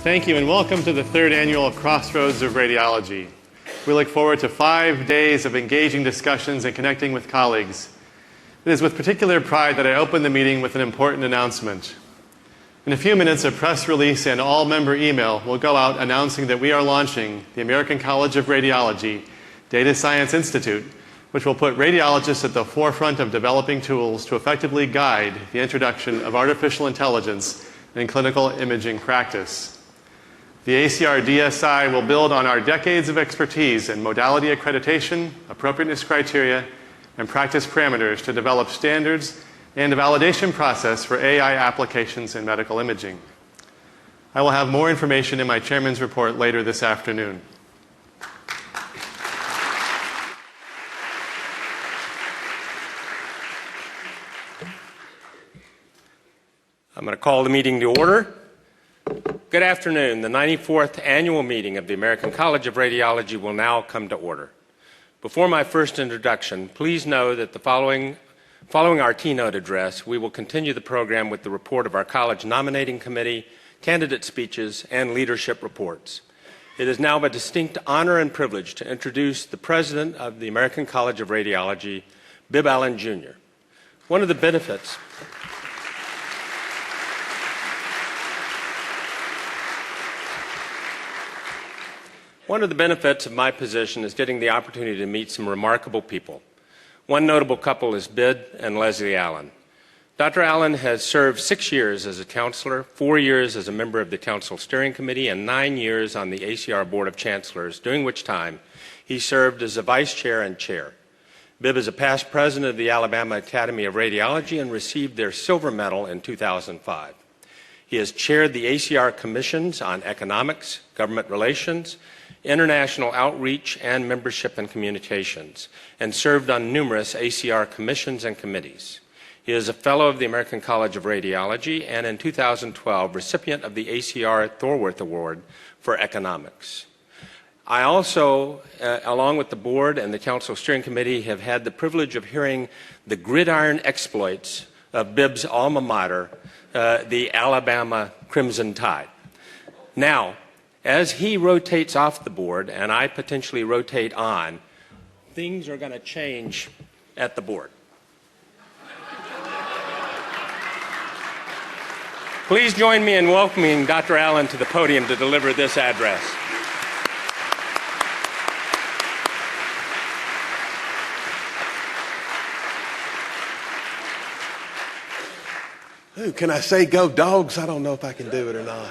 Thank you and welcome to the third annual Crossroads of Radiology. We look forward to 5 days of engaging discussions and connecting with colleagues. It is with particular pride that I open the meeting with an important announcement. In a few minutes, a press release and all-member email will go out announcing that we are launching the American College of Radiology Data Science Institute, which will put radiologists at the forefront of developing tools to effectively guide the introduction of artificial intelligence in clinical imaging practice. The ACR DSI will build on our decades of expertise in modality accreditation, appropriateness criteria, and practice parameters to develop standards and a validation process for AI applications in medical imaging. I will have more information in my chairman's report later this afternoon. I'm going to call the meeting to order. Good afternoon. The 94th annual meeting of the American College of Radiology will now come to order. Before my first introduction, please know that following our keynote address, we will continue the program with the report of our college nominating committee, candidate speeches, and leadership reports. It is now a distinct honor and privilege to introduce the president of the American College of Radiology, Bibb Allen, Jr. One of the benefits of my position is getting the opportunity to meet some remarkable people. One notable couple is Bibb and Leslie Allen. Dr. Allen has served 6 years as a counselor, 4 years as a member of the Council Steering Committee, and 9 years on the ACR Board of Chancellors, during which time he served as a vice chair and chair. Bibb is a past president of the Alabama Academy of Radiology and received their silver medal in 2005. He has chaired the ACR commissions on economics, government relations, international outreach, and membership and communications, and served on numerous ACR commissions and committees. He is a fellow of the American College of Radiology and in 2012 recipient of the ACR Thorworth Award for Economics. I also, along with the board and the Council Steering Committee, have had the privilege of hearing the gridiron exploits of Bibb's alma mater, the Alabama Crimson Tide. Now, as he rotates off the board and I potentially rotate on, things are going to change at the board. Please join me in welcoming Dr. Allen to the podium to deliver this address. Ooh, can I say go dogs? I don't know if I can do it or not.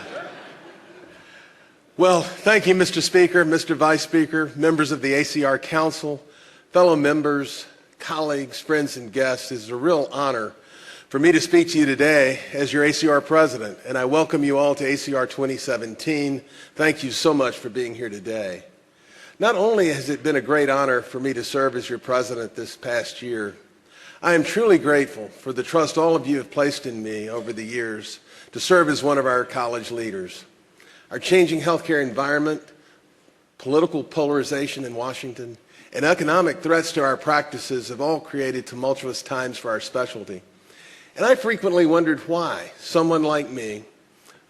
Well, thank you, Mr. Speaker, Mr. Vice Speaker, members of the ACR Council, fellow members, colleagues, friends, and guests. It is a real honor for me to speak to you today as your ACR president, and I welcome you all to ACR 2017. Thank you so much for being here today. Not only has it been a great honor for me to serve as your president this past year, I am truly grateful for the trust all of you have placed in me over the years to serve as one of our college leaders. Our changing healthcare environment, political polarization in Washington, and economic threats to our practices have all created tumultuous times for our specialty. And I frequently wondered why someone like me,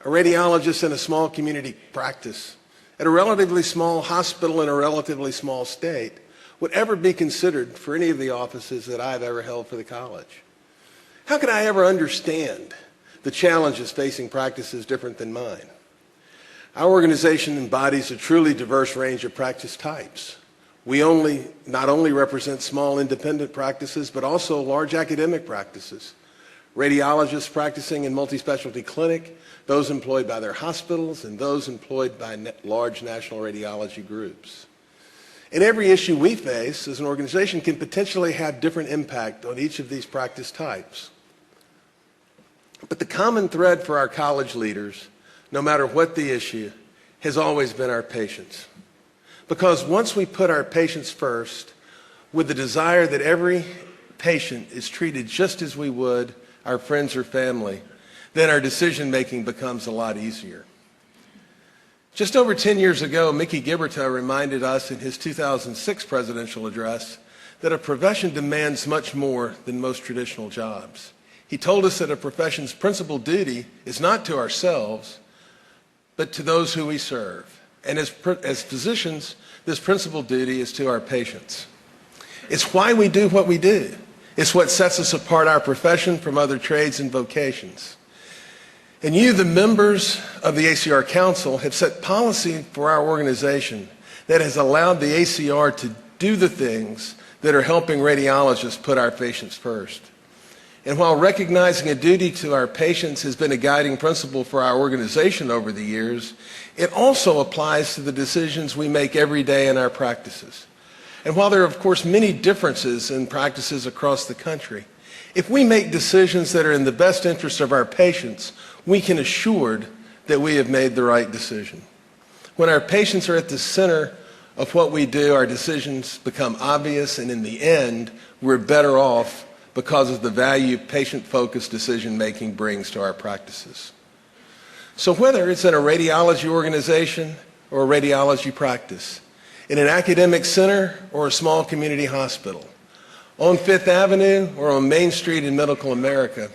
a radiologist in a small community practice, at a relatively small hospital in a relatively small state, would ever be considered for any of the offices that I've ever held for the college. How could I ever understand the challenges facing practices different than mine? Our organization embodies a truly diverse range of practice types. We not only represent small independent practices, but also large academic practices. Radiologists practicing in multi-specialty clinic, those employed by their hospitals, and those employed by large national radiology groups. And every issue we face as an organization can potentially have different impact on each of these practice types. But the common thread for our college leaders, no matter what the issue, has always been our patients. Because once we put our patients first, with the desire that every patient is treated just as we would our friends or family, then our decision-making becomes a lot easier. Just over 10 years ago, Mickey Gibberto reminded us in his 2006 presidential address that a profession demands much more than most traditional jobs. He told us that a profession's principal duty is not to ourselves, but to those who we serve. And as physicians, this principal duty is to our patients. It's why we do what we do. It's what sets us apart, our profession, from other trades and vocations. And you, the members of the ACR Council, have set policy for our organization that has allowed the ACR to do the things that are helping radiologists put our patients first. And while recognizing a duty to our patients has been a guiding principle for our organization over the years, it also applies to the decisions we make every day in our practices. And while there are, of course, many differences in practices across the country, if we make decisions that are in the best interest of our patients, we can assured that we have made the right decision. When our patients are at the center of what we do, our decisions become obvious, and in the end, we're better off because of the value patient-focused decision-making brings to our practices. So whether it's in a radiology organization or a radiology practice, in an academic center or a small community hospital, on Fifth Avenue or on Main Street in Medical America,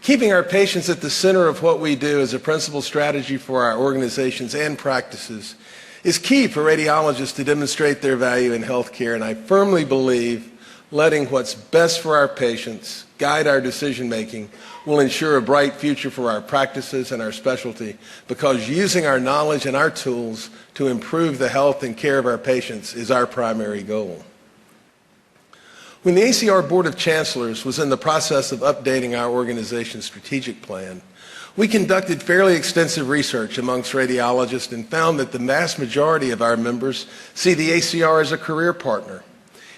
keeping our patients at the center of what we do as a principal strategy for our organizations and practices is key for radiologists to demonstrate their value in healthcare, and I firmly believe letting what's best for our patients guide our decision-making will ensure a bright future for our practices and our specialty, because using our knowledge and our tools to improve the health and care of our patients is our primary goal. When the ACR Board of Chancellors was in the process of updating our organization's strategic plan, we conducted fairly extensive research amongst radiologists and found that the vast majority of our members see the ACR as a career partner.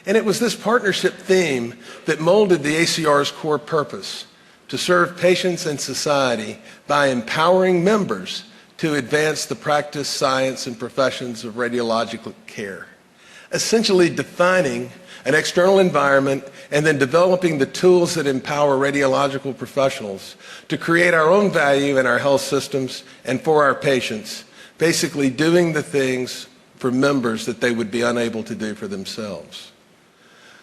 And it was this partnership theme that molded the ACR's core purpose: to serve patients and society by empowering members to advance the practice, science, and professions of radiological care. Essentially defining an external environment and then developing the tools that empower radiological professionals to create our own value in our health systems and for our patients, basically doing the things for members that they would be unable to do for themselves.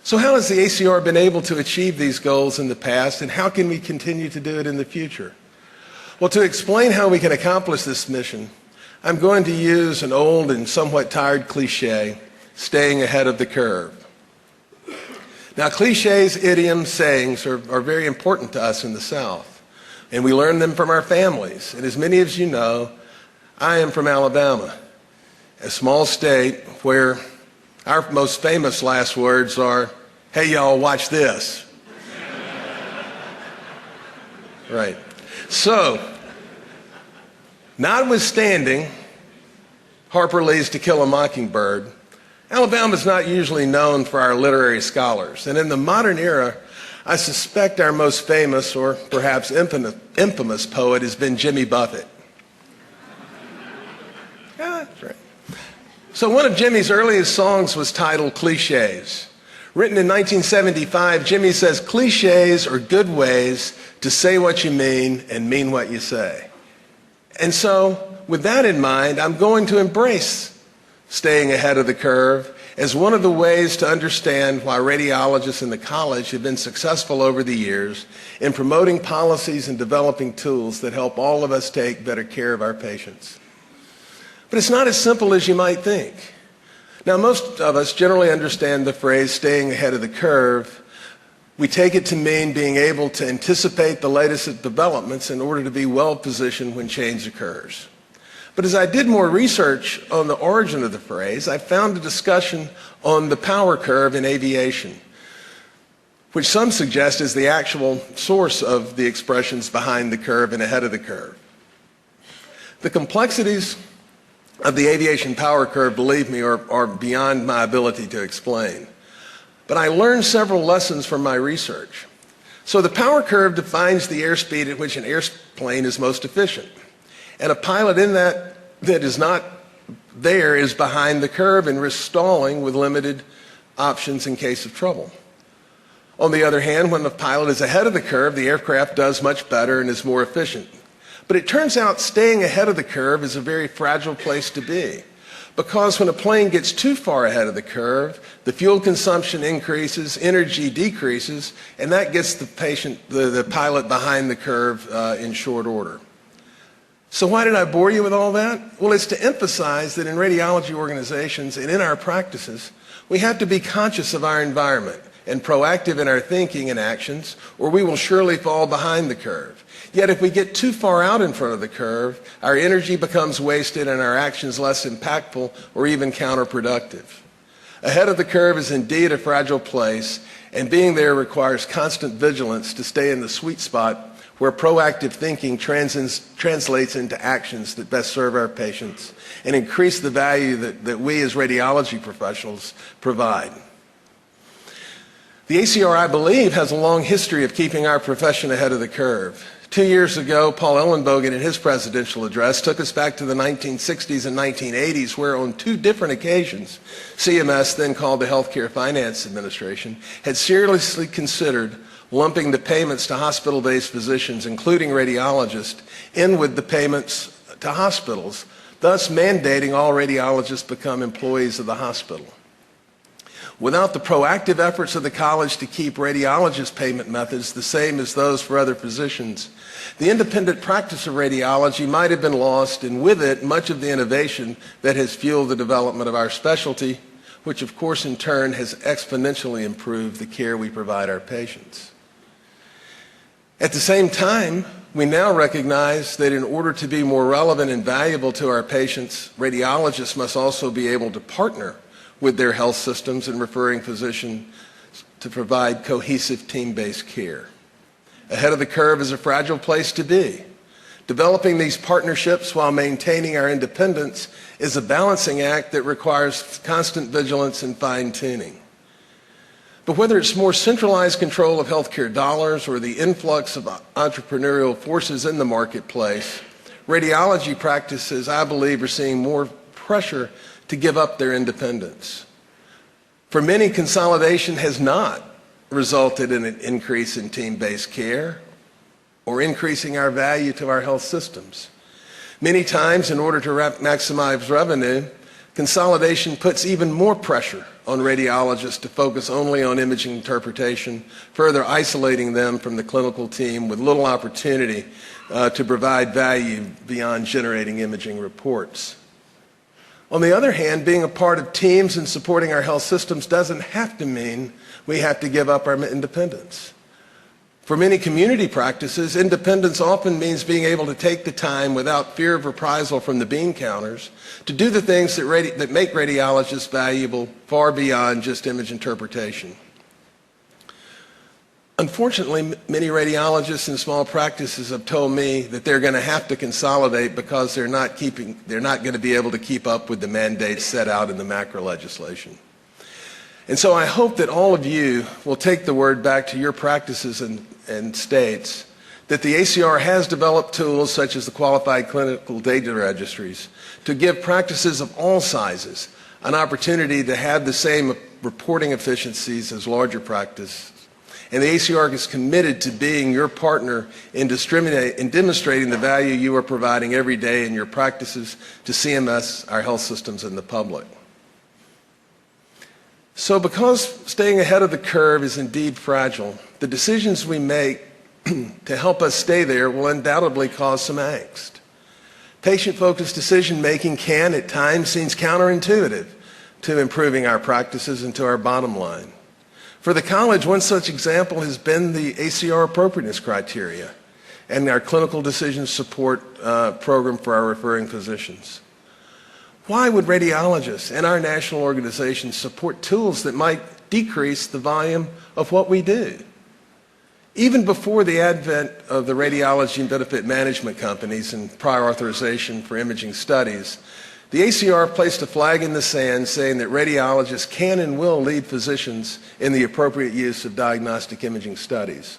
So how has the ACR been able to achieve these goals in the past, and how can we continue to do it in the future? Well, to explain how we can accomplish this mission, I'm going to use an old and somewhat tired cliche: staying ahead of the curve. Now, cliches, idioms, sayings are very important to us in the South, and we learn them from our families. And as many of you know, I am from Alabama, a small state where our most famous last words are, "Hey, y'all, watch this." Right. So, notwithstanding Harper Lee's To Kill a Mockingbird, Alabama's not usually known for our literary scholars. And in the modern era, I suspect our most famous, or perhaps infamous poet has been Jimmy Buffett. Yeah, that's right. So one of Jimmy's earliest songs was titled Cliches. Written in 1975, Jimmy says, "Cliches are good ways to say what you mean and mean what you say." And so, with that in mind, I'm going to embrace staying ahead of the curve as one of the ways to understand why radiologists in the college have been successful over the years in promoting policies and developing tools that help all of us take better care of our patients. But it's not as simple as you might think. Now, most of us generally understand the phrase staying ahead of the curve. We take it to mean being able to anticipate the latest developments in order to be well positioned when change occurs. But as I did more research on the origin of the phrase, I found a discussion on the power curve in aviation, which some suggest is the actual source of the expressions behind the curve and ahead of the curve. The complexities of the aviation power curve, believe me, are beyond my ability to explain. But I learned several lessons from my research. So the power curve defines the airspeed at which an airplane is most efficient. And a pilot in that is not there is behind the curve and risks stalling with limited options in case of trouble. On the other hand, when the pilot is ahead of the curve, the aircraft does much better and is more efficient. But it turns out staying ahead of the curve is a very fragile place to be, because when a plane gets too far ahead of the curve, the fuel consumption increases, energy decreases, and that gets the pilot behind the curve in short order. So why did I bore you with all that? Well, it's to emphasize that in radiology organizations and in our practices, we have to be conscious of our environment and proactive in our thinking and actions, or we will surely fall behind the curve. Yet if we get too far out in front of the curve, our energy becomes wasted and our actions less impactful or even counterproductive. Ahead of the curve is indeed a fragile place, and being there requires constant vigilance to stay in the sweet spot where proactive thinking translates into actions that best serve our patients and increase the value that we as radiology professionals provide. The ACR, I believe, has a long history of keeping our profession ahead of the curve. 2 years ago, Paul Ellenbogen, in his presidential address, took us back to the 1960s and 1980s, where on 2 different occasions, CMS, then called the Healthcare Finance Administration, had seriously considered lumping the payments to hospital-based physicians, including radiologists, in with the payments to hospitals, thus mandating all radiologists become employees of the hospital. Without the proactive efforts of the college to keep radiologist payment methods the same as those for other physicians, the independent practice of radiology might have been lost, and with it, much of the innovation that has fueled the development of our specialty, which of course in turn has exponentially improved the care we provide our patients. At the same time, we now recognize that in order to be more relevant and valuable to our patients, radiologists must also be able to partner with their health systems and referring physicians to provide cohesive team-based care. Ahead of the curve is a fragile place to be. Developing these partnerships while maintaining our independence is a balancing act that requires constant vigilance and fine-tuning. But whether it's more centralized control of healthcare dollars or the influx of entrepreneurial forces in the marketplace, radiology practices, I believe, are seeing more pressure to give up their independence. For many, consolidation has not resulted in an increase in team-based care or increasing our value to our health systems. Many times, in order to maximize revenue, consolidation puts even more pressure on radiologists to focus only on imaging interpretation, further isolating them from the clinical team with little opportunity to provide value beyond generating imaging reports. On the other hand, being a part of teams and supporting our health systems doesn't have to mean we have to give up our independence. For many community practices, independence often means being able to take the time without fear of reprisal from the bean counters to do the things that make radiologists valuable far beyond just image interpretation. Unfortunately, many radiologists in small practices have told me that they're going to have to consolidate because they're not going to be able to keep up with the mandates set out in the macro legislation. And so I hope that all of you will take the word back to your practices and states that the ACR has developed tools such as the Qualified Clinical Data Registries to give practices of all sizes an opportunity to have the same reporting efficiencies as larger practices. And the ACR is committed to being your partner in demonstrating the value you are providing every day in your practices to CMS, our health systems, and the public. So because staying ahead of the curve is indeed fragile, the decisions we make to help us stay there will undoubtedly cause some angst. Patient-focused decision-making can, at times, seem counterintuitive to improving our practices and to our bottom line. For the college, one such example has been the ACR appropriateness criteria and our clinical decision support program for our referring physicians. Why would radiologists and our national organizations support tools that might decrease the volume of what we do? Even before the advent of the radiology and benefit management companies and prior authorization for imaging studies, the ACR placed a flag in the sand saying that radiologists can and will lead physicians in the appropriate use of diagnostic imaging studies.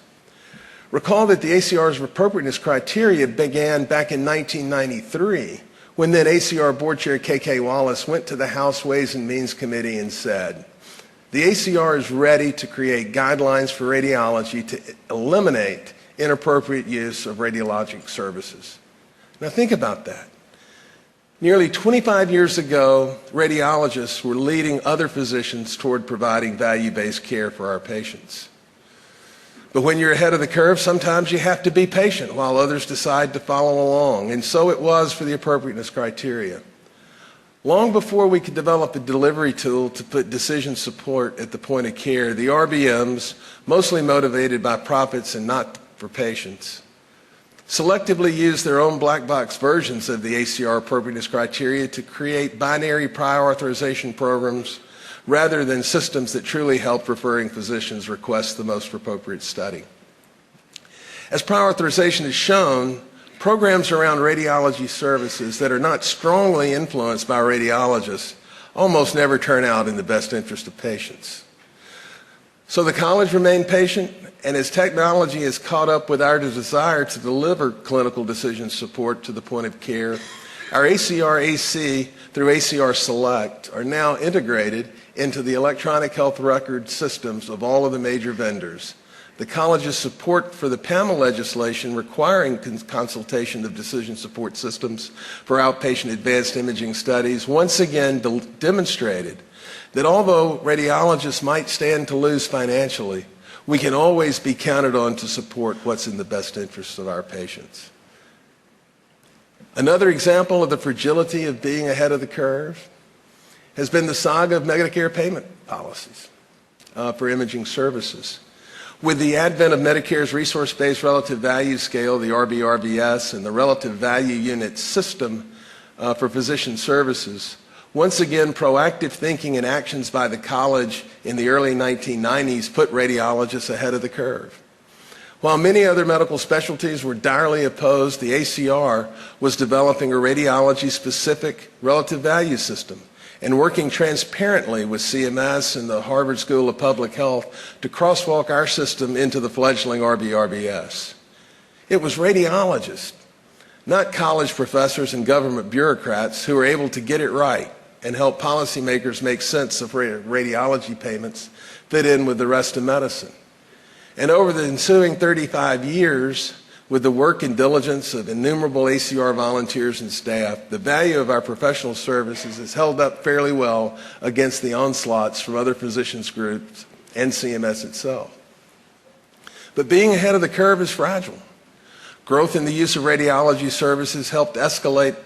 Recall that the ACR's appropriateness criteria began back in 1993, when then ACR Board Chair K.K. Wallace went to the House Ways and Means Committee and said, the ACR is ready to create guidelines for radiology to eliminate inappropriate use of radiologic services. Now think about that. Nearly 25 years ago, radiologists were leading other physicians toward providing value-based care for our patients. But when you're ahead of the curve, sometimes you have to be patient while others decide to follow along. And so it was for the appropriateness criteria. Long before we could develop a delivery tool to put decision support at the point of care, the RBMs, mostly motivated by profits and not for patients, selectively used their own black box versions of the ACR appropriateness criteria to create binary prior authorization programs rather than systems that truly help referring physicians request the most appropriate study. As prior authorization has shown, programs around radiology services that are not strongly influenced by radiologists almost never turn out in the best interest of patients. So the college remained patient, and as technology has caught up with our desire to deliver clinical decision support to the point of care, our ACR AC through ACR Select are now integrated into the electronic health record systems of all of the major vendors. The college's support for the PAMA legislation requiring consultation of decision support systems for outpatient advanced imaging studies once again demonstrated that although radiologists might stand to lose financially, we can always be counted on to support what's in the best interests of our patients. Another example of the fragility of being ahead of the curve has been the saga of Medicare payment policies for imaging services. With the advent of Medicare's resource-based relative value scale, the RBRVS, and the relative value unit system for physician services, once again, proactive thinking and actions by the college in the early 1990s put radiologists ahead of the curve. While many other medical specialties were direly opposed, the ACR was developing a radiology-specific relative value system and working transparently with CMS and the Harvard School of Public Health to crosswalk our system into the fledgling RBRVS. It was radiologists, not college professors and government bureaucrats, who were able to get it right and help policymakers make sense of radiology payments fit in with the rest of medicine. And over the ensuing 35 years, with the work and diligence of innumerable ACR volunteers and staff, the value of our professional services has held up fairly well against the onslaughts from other physicians groups and CMS itself. But being ahead of the curve is fragile. Growth in the use of radiology services helped escalate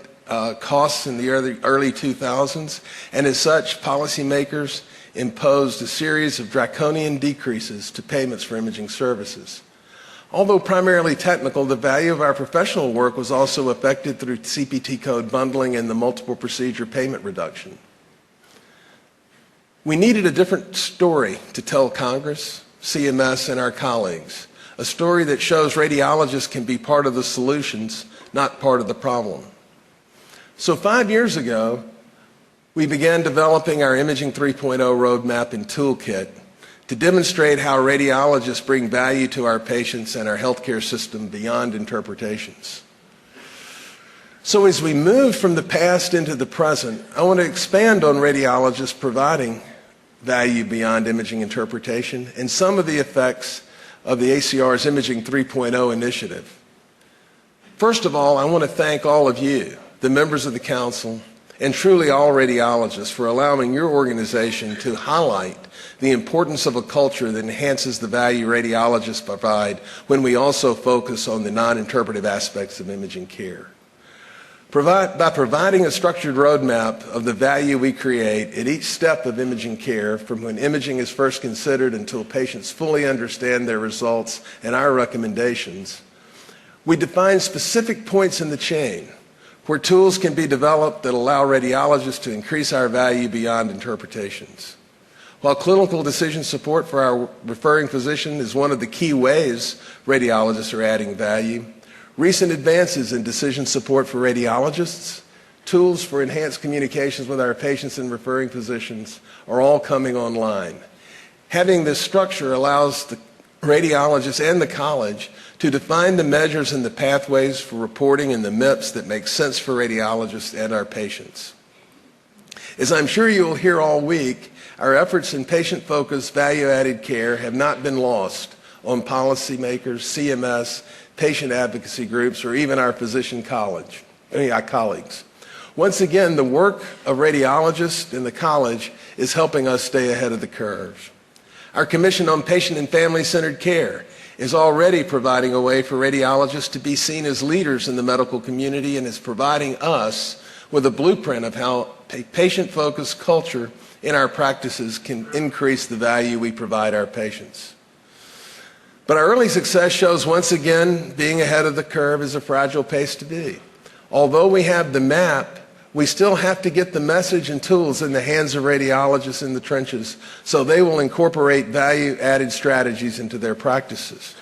costs in the early 2000s, and as such, policymakers imposed a series of draconian decreases to payments for imaging services. Although primarily technical, the value of our professional work was also affected through CPT code bundling and the multiple procedure payment reduction. We needed a different story to tell Congress, CMS, and our colleagues, a story that shows radiologists can be part of the solutions, not part of the problem. So 5 years ago, we began developing our Imaging 3.0 roadmap and toolkit to demonstrate how radiologists bring value to our patients and our healthcare system beyond interpretations. So as we move from the past into the present, I want to expand on radiologists providing value beyond imaging interpretation and some of the effects of the ACR's Imaging 3.0 initiative. First of all, I want to thank all of you, the members of the council, and truly all radiologists, for allowing your organization to highlight the importance of a culture that enhances the value radiologists provide when we also focus on the non-interpretive aspects of imaging care. By providing a structured roadmap of the value we create at each step of imaging care, from when imaging is first considered until patients fully understand their results and our recommendations, we define specific points in the chain where tools can be developed that allow radiologists to increase our value beyond interpretations. While clinical decision support for our referring physician is one of the key ways radiologists are adding value, recent advances in decision support for radiologists, tools for enhanced communications with our patients and referring physicians are all coming online. Having this structure allows the radiologists and the college to define the measures and the pathways for reporting and the MIPS that make sense for radiologists and our patients. As I'm sure you will hear all week, our efforts in patient-focused, value-added care have not been lost on policymakers, CMS, patient advocacy groups, or even our physician colleagues. Once again, the work of radiologists in the college is helping us stay ahead of the curve. Our Commission on Patient and Family-Centered Care is already providing a way for radiologists to be seen as leaders in the medical community and is providing us with a blueprint of how a patient-focused culture in our practices can increase the value we provide our patients. But our early success shows once again being ahead of the curve is a fragile pace to be. Although we have the map, we still have to get the message and tools in the hands of radiologists in the trenches so they will incorporate value-added strategies into their practices.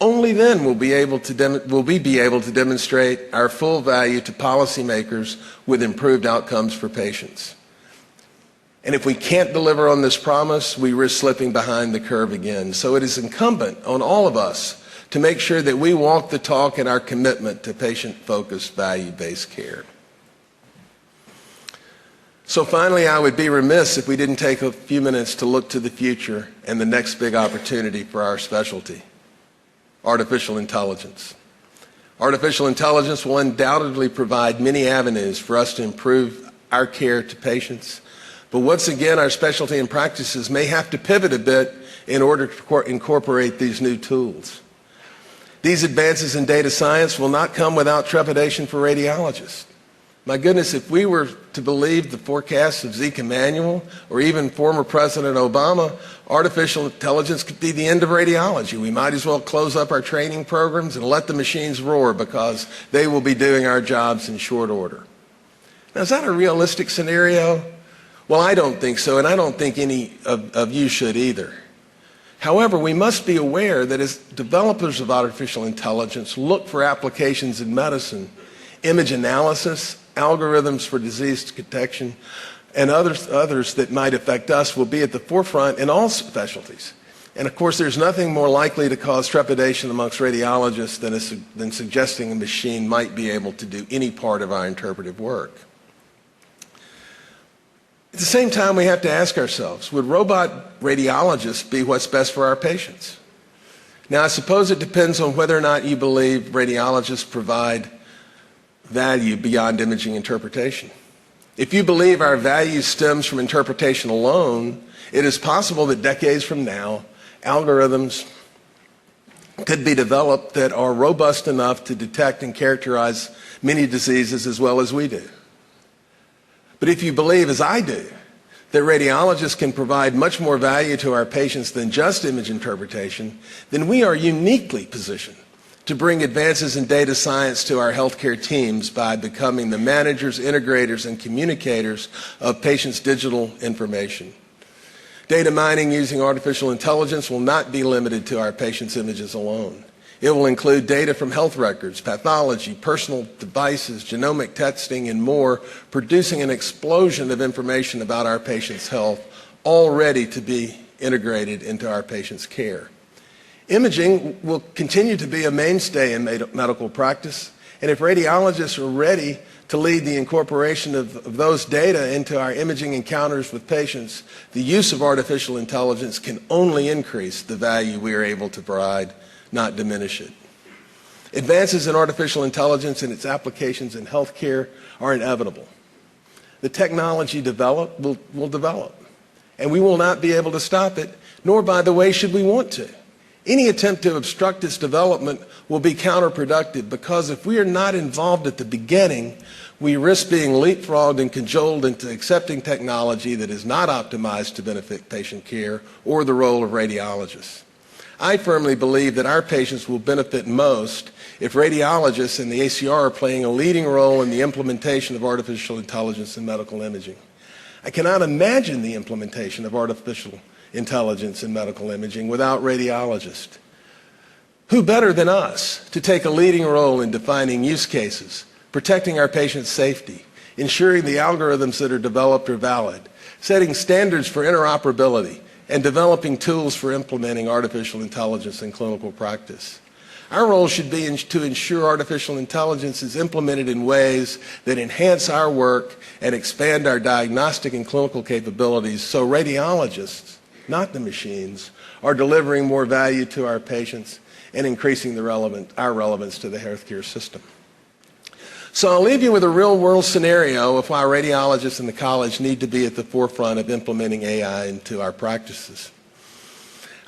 Only then will we be able to demonstrate our full value to policymakers with improved outcomes for patients. And if we can't deliver on this promise, we risk slipping behind the curve again. So it is incumbent on all of us to make sure that we walk the talk in our commitment to patient-focused, value-based care. So finally, I would be remiss if we didn't take a few minutes to look to the future and the next big opportunity for our specialty, artificial intelligence. Artificial intelligence will undoubtedly provide many avenues for us to improve our care to patients. But once again, our specialty and practices may have to pivot a bit in order to incorporate these new tools. These advances in data science will not come without trepidation for radiologists. My goodness, if we were to believe the forecasts of Zeke Emanuel or even former President Obama, artificial intelligence could be the end of radiology. We might as well close up our training programs and let the machines roar because they will be doing our jobs in short order. Now, is that a realistic scenario? Well, I don't think so, and I don't think any of you should either. However, we must be aware that as developers of artificial intelligence look for applications in medicine, image analysis, algorithms for disease detection, and others that might affect us will be at the forefront in all specialties. And of course, there's nothing more likely to cause trepidation amongst radiologists than suggesting a machine might be able to do any part of our interpretive work. At the same time, we have to ask ourselves, would robot radiologists be what's best for our patients? Now, I suppose it depends on whether or not you believe radiologists provide value beyond imaging interpretation. If you believe our value stems from interpretation alone, it is possible that decades from now, algorithms could be developed that are robust enough to detect and characterize many diseases as well as we do. But if you believe, as I do, that radiologists can provide much more value to our patients than just image interpretation, then we are uniquely positioned to bring advances in data science to our healthcare teams by becoming the managers, integrators, and communicators of patients' digital information. Data mining using artificial intelligence will not be limited to our patients' images alone. It will include data from health records, pathology, personal devices, genomic testing, and more, producing an explosion of information about our patients' health, all ready to be integrated into our patients' care. Imaging will continue to be a mainstay in medical practice, and if radiologists are ready to lead the incorporation of those data into our imaging encounters with patients, the use of artificial intelligence can only increase the value we are able to provide, not diminish it. Advances in artificial intelligence and its applications in healthcare are inevitable. The technology will develop, and we will not be able to stop it, nor, by the way, should we want to. Any attempt to obstruct its development will be counterproductive because if we are not involved at the beginning, we risk being leapfrogged and cajoled into accepting technology that is not optimized to benefit patient care or the role of radiologists. I firmly believe that our patients will benefit most if radiologists and the ACR are playing a leading role in the implementation of artificial intelligence in medical imaging. I cannot imagine the implementation of artificial intelligence in medical imaging without radiologists. Who better than us to take a leading role in defining use cases, protecting our patients' safety, ensuring the algorithms that are developed are valid, setting standards for interoperability, and developing tools for implementing artificial intelligence in clinical practice. Our role should be to ensure artificial intelligence is implemented in ways that enhance our work and expand our diagnostic and clinical capabilities so radiologists, not the machines, are delivering more value to our patients and increasing our relevance to the healthcare system. So I'll leave you with a real-world scenario of why radiologists in the college need to be at the forefront of implementing AI into our practices.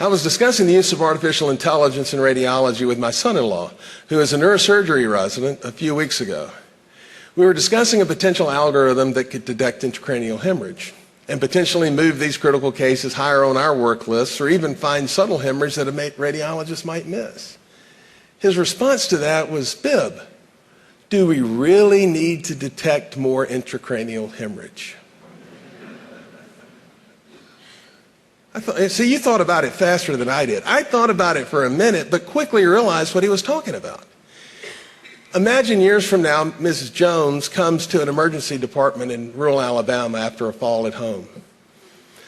I was discussing the use of artificial intelligence in radiology with my son-in-law, who is a neurosurgery resident, a few weeks ago. We were discussing a potential algorithm that could detect intracranial hemorrhage and potentially move these critical cases higher on our work lists or even find subtle hemorrhage that a radiologist might miss. His response to that was, "Bib, do we really need to detect more intracranial hemorrhage?" See, you thought about it faster than I did. I thought about it for a minute, but quickly realized what he was talking about. Imagine years from now, Mrs. Jones comes to an emergency department in rural Alabama after a fall at home.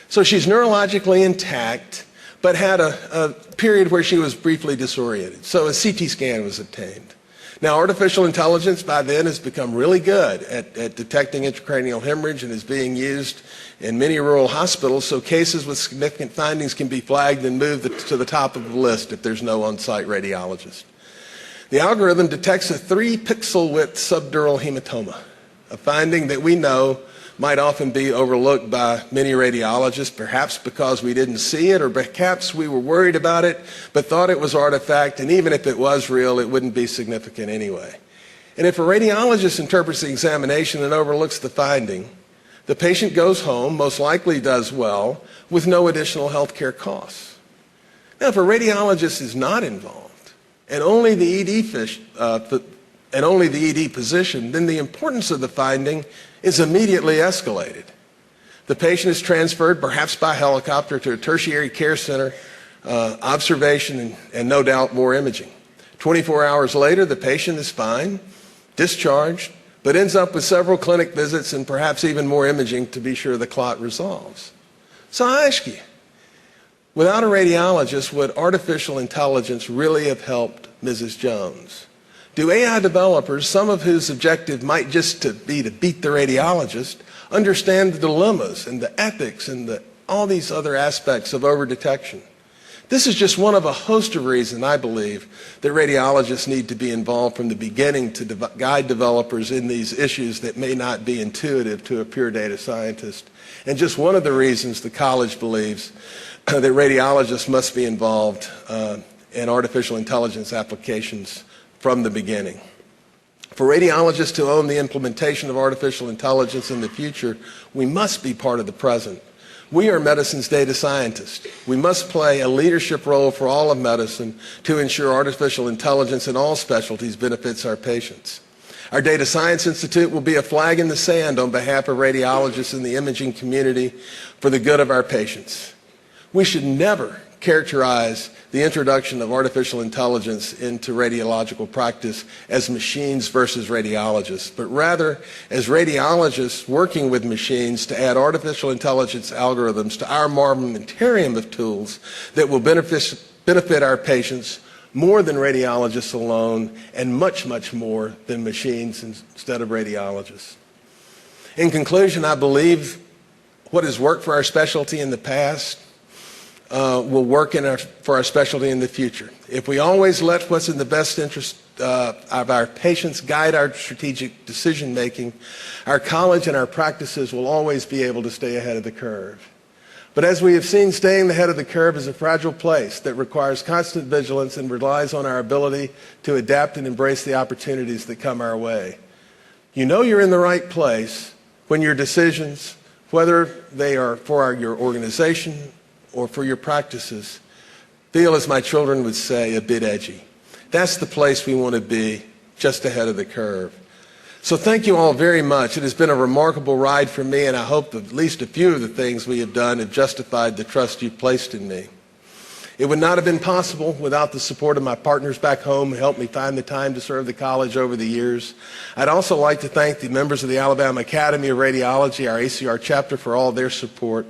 So she's neurologically intact, but had a period where she was briefly disoriented. So a CT scan was obtained. Now, artificial intelligence by then has become really good at detecting intracranial hemorrhage and is being used in many rural hospitals, so cases with significant findings can be flagged and moved to the top of the list if there's no on-site radiologist. The algorithm detects a 3-pixel width subdural hematoma, a finding that we know might often be overlooked by many radiologists, perhaps because we didn't see it, or perhaps we were worried about it but thought it was artifact, and even if it was real, it wouldn't be significant anyway. And if a radiologist interprets the examination and overlooks the finding, the patient goes home, most likely does well, with no additional health care costs. Now, if a radiologist is not involved, and only the ED position, then the importance of the finding is immediately escalated. The patient is transferred, perhaps by helicopter, to a tertiary care center, observation, and no doubt more imaging. 24 hours later, the patient is fine, discharged, but ends up with several clinic visits and perhaps even more imaging to be sure the clot resolves. So I ask you, without a radiologist, would artificial intelligence really have helped Mrs. Jones? Do AI developers, some of whose objective might just be to beat the radiologist, understand the dilemmas and the ethics and all these other aspects of overdetection? This is just one of a host of reasons, I believe, that radiologists need to be involved from the beginning to guide developers in these issues that may not be intuitive to a pure data scientist. And just one of the reasons the college believes that radiologists must be involved in artificial intelligence applications from the beginning. For radiologists to own the implementation of artificial intelligence in the future, we must be part of the present. We are medicine's data scientists. We must play a leadership role for all of medicine to ensure artificial intelligence in all specialties benefits our patients. Our Data Science Institute will be a flag in the sand on behalf of radiologists in the imaging community for the good of our patients. We should never characterize the introduction of artificial intelligence into radiological practice as machines versus radiologists, but rather as radiologists working with machines to add artificial intelligence algorithms to our armamentarium of tools that will benefit our patients more than radiologists alone and much, much more than machines instead of radiologists. In conclusion, I believe what has worked for our specialty in the past will work for our specialty in the future. If we always let what's in the best interest of our patients guide our strategic decision making, our college and our practices will always be able to stay ahead of the curve. But as we have seen, staying ahead of the curve is a fragile place that requires constant vigilance and relies on our ability to adapt and embrace the opportunities that come our way. You know you're in the right place when your decisions, whether they are for your organization or for your practices, feel, as my children would say, a bit edgy. That's the place we want to be, just ahead of the curve. So thank you all very much. It has been a remarkable ride for me, and I hope that at least a few of the things we have done have justified the trust you've placed in me. It would not have been possible without the support of my partners back home who helped me find the time to serve the college over the years. I'd also like to thank the members of the Alabama Academy of Radiology, our ACR chapter, for all their support.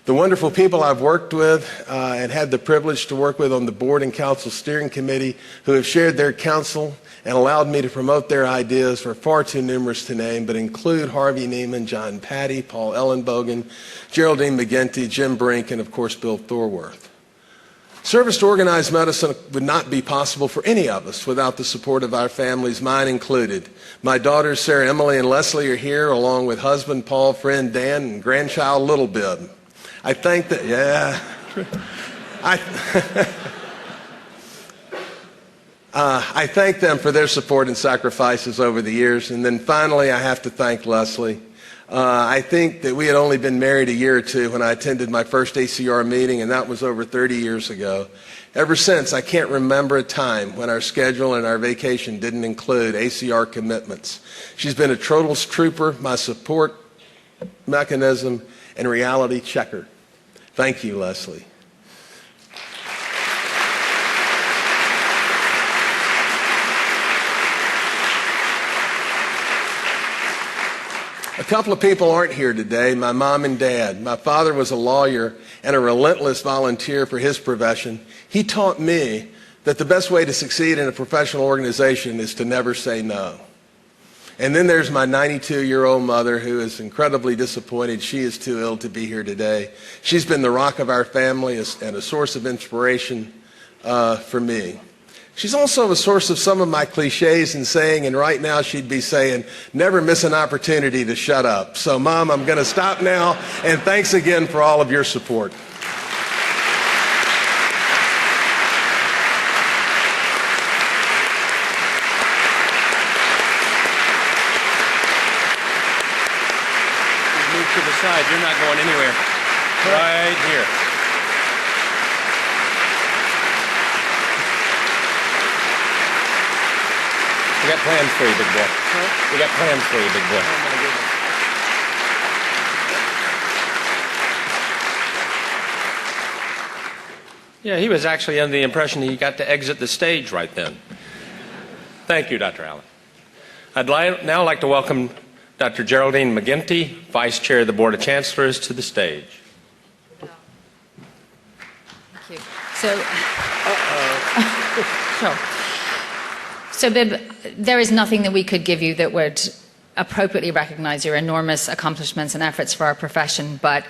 The wonderful people I've worked with and had the privilege to work with on the board and council steering committee who have shared their counsel and allowed me to promote their ideas are far too numerous to name, but include Harvey Neiman, John Patty, Paul Ellenbogen, Geraldine McGinty, Jim Brink, and of course Bill Thorworth. Service to organized medicine would not be possible for any of us without the support of our families, mine included. My daughters Sarah, Emily, and Leslie are here, along with husband Paul, friend Dan, and grandchild Little Bib. I I thank them for their support and sacrifices over the years. And then finally, I have to thank Leslie. I think that we had only been married a year or two when I attended my first ACR meeting, and that was over 30 years ago. Ever since, I can't remember a time when our schedule and our vacation didn't include ACR commitments. She's been a total trooper, my support mechanism, and reality checker. Thank you, Leslie. A couple of people aren't here today, my mom and dad. My father was a lawyer and a relentless volunteer for his profession. He taught me that the best way to succeed in a professional organization is to never say no. And then there's my 92-year-old mother, who is incredibly disappointed she is too ill to be here today. She's been the rock of our family and a source of inspiration for me. She's also a source of some of my cliches and saying, and right now she'd be saying, never miss an opportunity to shut up. So, Mom, I'm going to stop now, and thanks again for all of your support. Move to the side. You're not going anywhere. Right here. We got plans for you, big boy. We got plans for you, big boy. Yeah, he was actually under the impression he got to exit the stage right then. Thank you, Dr. Allen. I'd now like to welcome Dr. Geraldine McGinty, Vice Chair of the Board of Chancellors, to the stage. Thank you. Sure. So, Bib, there is nothing that we could give you that would appropriately recognize your enormous accomplishments and efforts for our profession, but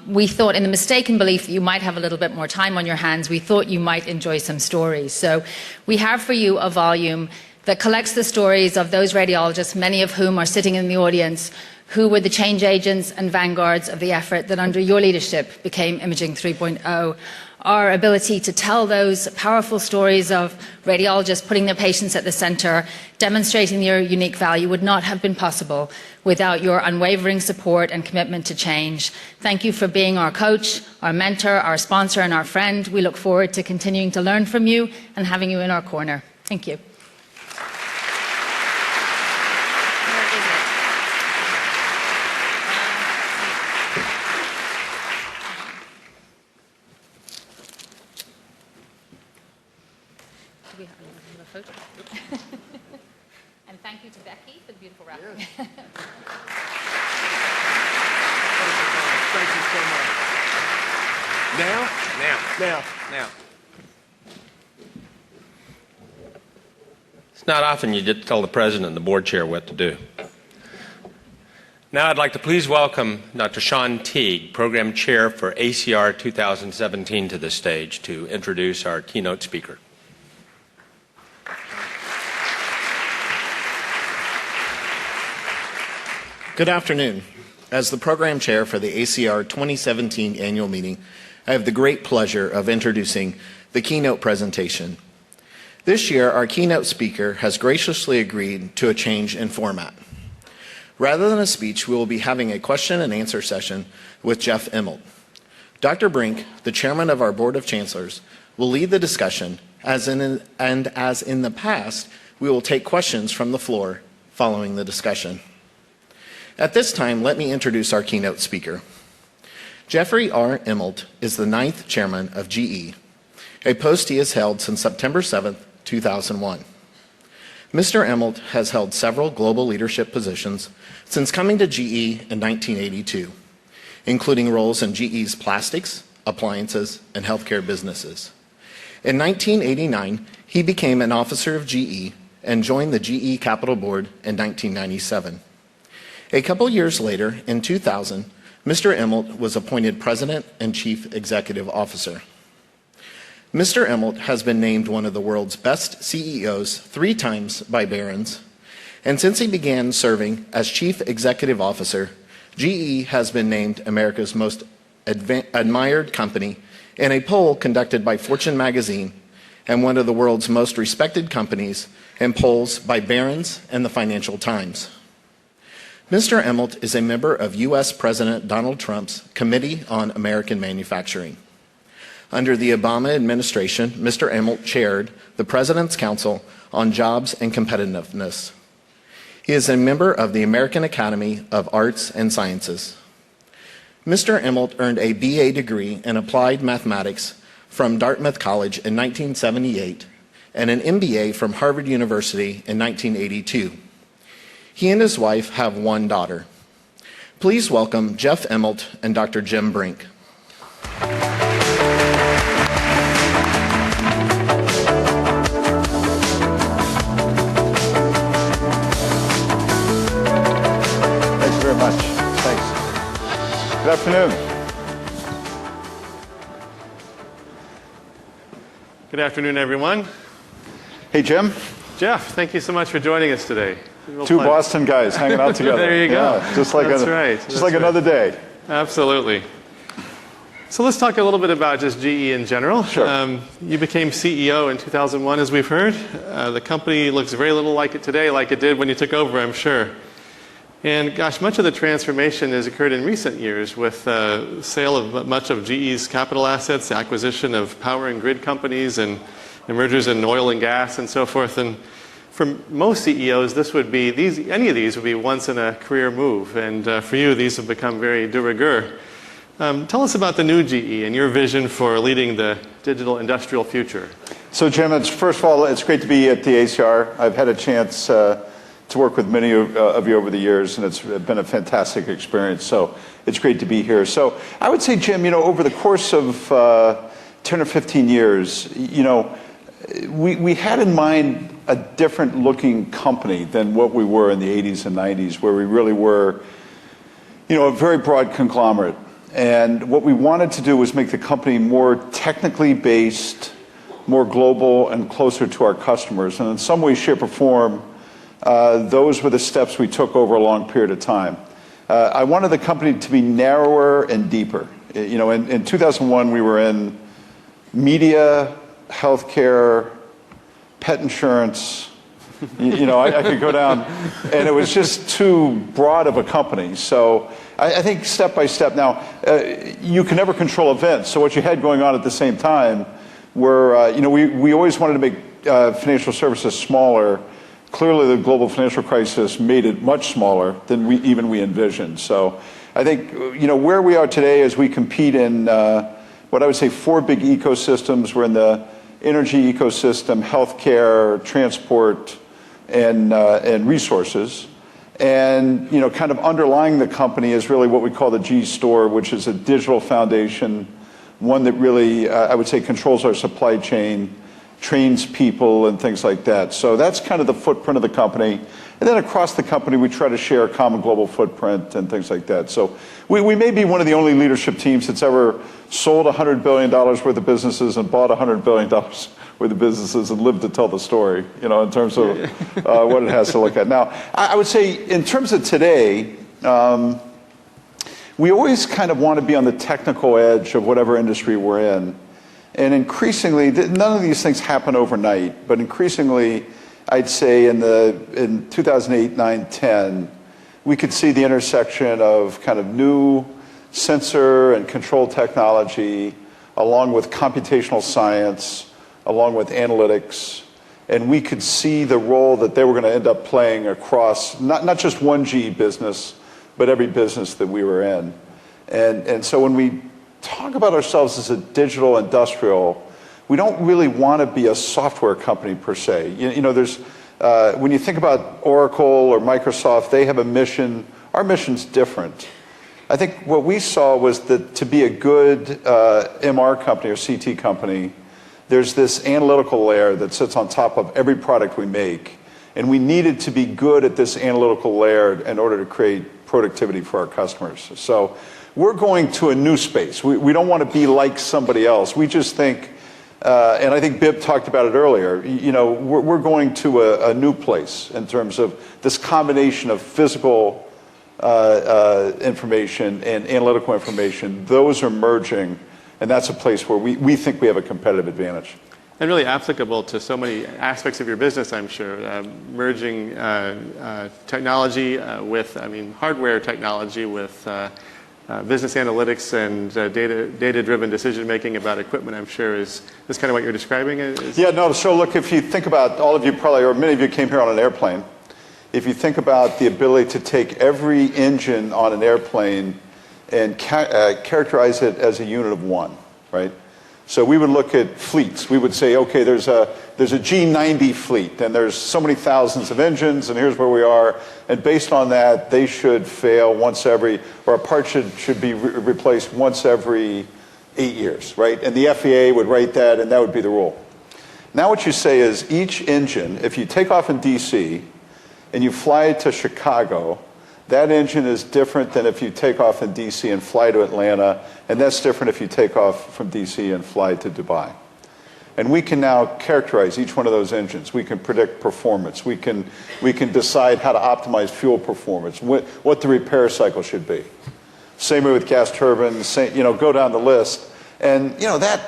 we thought, in the mistaken belief that you might have a little bit more time on your hands, we thought you might enjoy some stories. So we have for you a volume that collects the stories of those radiologists, many of whom are sitting in the audience, who were the change agents and vanguards of the effort that under your leadership became Imaging 3.0. Our ability to tell those powerful stories of radiologists putting their patients at the center, demonstrating their unique value, would not have been possible without your unwavering support and commitment to change. Thank you for being our coach, our mentor, our sponsor, and our friend. We look forward to continuing to learn from you and having you in our corner. Thank you. And thank you to Becky for the beautiful wrapping. Yes. Thank you so much. Now. It's not often you get to tell the president and the board chair what to do. Now I'd like to please welcome Dr. Sean Teague, Program Chair for ACR 2017, to the stage to introduce our keynote speaker. Good afternoon. As the program chair for the ACR 2017 annual meeting, I have the great pleasure of introducing the keynote presentation. This year, our keynote speaker has graciously agreed to a change in format. Rather than a speech, we will be having a question and answer session with Jeff Immelt. Dr. Brink, the chairman of our Board of Chancellors, will lead the discussion, as in the past, we will take questions from the floor following the discussion. At this time, let me introduce our keynote speaker. Jeffrey R. Immelt is the 9th chairman of GE, a post he has held since September 7, 2001. Mr. Immelt has held several global leadership positions since coming to GE in 1982, including roles in GE's plastics, appliances, and healthcare businesses. In 1989, he became an officer of GE and joined the GE Capital Board in 1997. A couple years later, in 2000, Mr. Immelt was appointed President and Chief Executive Officer. Mr. Immelt has been named one of the world's best CEOs 3 times by Barron's, and since he began serving as Chief Executive Officer, GE has been named America's most admired company in a poll conducted by Fortune magazine and one of the world's most respected companies, and polls by Barron's and the Financial Times. Mr. Immelt is a member of U.S. President Donald Trump's Committee on American Manufacturing. Under the Obama administration, Mr. Immelt chaired the President's Council on Jobs and Competitiveness. He is a member of the American Academy of Arts and Sciences. Mr. Immelt earned a BA degree in Applied Mathematics from Dartmouth College in 1978 and an MBA from Harvard University in 1982. He and his wife have one daughter. Please welcome Jeff Immelt and Dr. Jim Brink. Thanks very much. Thanks. Good afternoon. Good afternoon, everyone. Hey, Jim. Jeff, thank you so much for joining us today. Two Boston guys hanging out together. There you go. Yeah, just like, another day. Absolutely. So let's talk a little bit about just GE in general. Sure. You became CEO in 2001, as we've heard. The company looks very little like it today, like it did when you took over, I'm sure. And gosh, much of the transformation has occurred in recent years with the sale of much of GE's capital assets, the acquisition of power and grid companies, and mergers in oil and gas and so forth. And for most CEOs, any of these would be once in a career move. And for you, these have become very de rigueur. Tell us about the new GE and your vision for leading the digital industrial future. So, Jim, first of all, it's great to be at the ACR. I've had a chance to work with many of you over the years, and it's been a fantastic experience. So it's great to be here. So I would say, Jim, over the course of 10 or 15 years, we had in mind a different looking company than what we were in the 80s and 90s, where we really were, a very broad conglomerate. And what we wanted to do was make the company more technically based, more global, and closer to our customers. And in some way, shape, or form, those were the steps we took over a long period of time. I wanted the company to be narrower and deeper. In 2001, we were in media, healthcare, pet insurance. I could go down, and it was just too broad of a company. So I think step by step. Now, you can never control events. So what you had going on at the same time were, we always wanted to make financial services smaller. Clearly, the global financial crisis made it much smaller than we envisioned. So I think, where we are today is we compete in what I would say 4 big ecosystems. We're in the energy ecosystem, healthcare, transport, and resources. And, kind of underlying the company is really what we call the G Store, which is a digital foundation, one that really, I would say, controls our supply chain, trains people and things like that. So that's kind of the footprint of the company. And then across the company, we try to share a common global footprint and things like that. So we may be one of the only leadership teams that's ever sold $100 billion worth of businesses and bought $100 billion worth of businesses and lived to tell the story, in terms of what it has to look at. Now, I would say in terms of today, we always kind of want to be on the technical edge of whatever industry we're in. And increasingly, none of these things happen overnight, but increasingly, I'd say in 2008, 9, 10, we could see the intersection of kind of new sensor and control technology, along with computational science, along with analytics, and we could see the role that they were going to end up playing across not just one GE business, but every business that we were in. And so when we talk about ourselves as a digital industrial, we don't really want to be a software company per se. There's when you think about Oracle or Microsoft, they have a mission. Our mission's different. I think what we saw was that to be a good MR company or CT company, there's this analytical layer that sits on top of every product we make. And we needed to be good at this analytical layer in order to create productivity for our customers. So we're going to a new space. We don't want to be like somebody else. We just think, and I think Bib talked about it earlier, we're going to a new place in terms of this combination of physical information and analytical information. Those are merging And that's a place where we think we have a competitive advantage. And really applicable to so many aspects of your business, I'm sure. Merging technology with, hardware technology with business analytics and data-driven decision-making about equipment, I'm sure, is this kind of what you're describing? Yeah, no, so look, if you think about, all of you probably, or many of you came here on an airplane, if you think about the ability to take every engine on an airplane and characterize it as a unit of one, right? So we would look at fleets. We would say, okay, there's a G90 fleet, and there's so many thousands of engines, and here's where we are. And based on that, they should fail once every, or a part should be replaced once every 8 years, right? And the FAA would write that, and that would be the rule. Now what you say is each engine, if you take off in DC and you fly to Chicago, that engine is different than if you take off in DC and fly to Atlanta, and that's different if you take off from DC and fly to Dubai. And we can now characterize each one of those engines. We can predict performance. We can decide how to optimize fuel performance, what the repair cycle should be. Same way with gas turbines, go down the list. And that,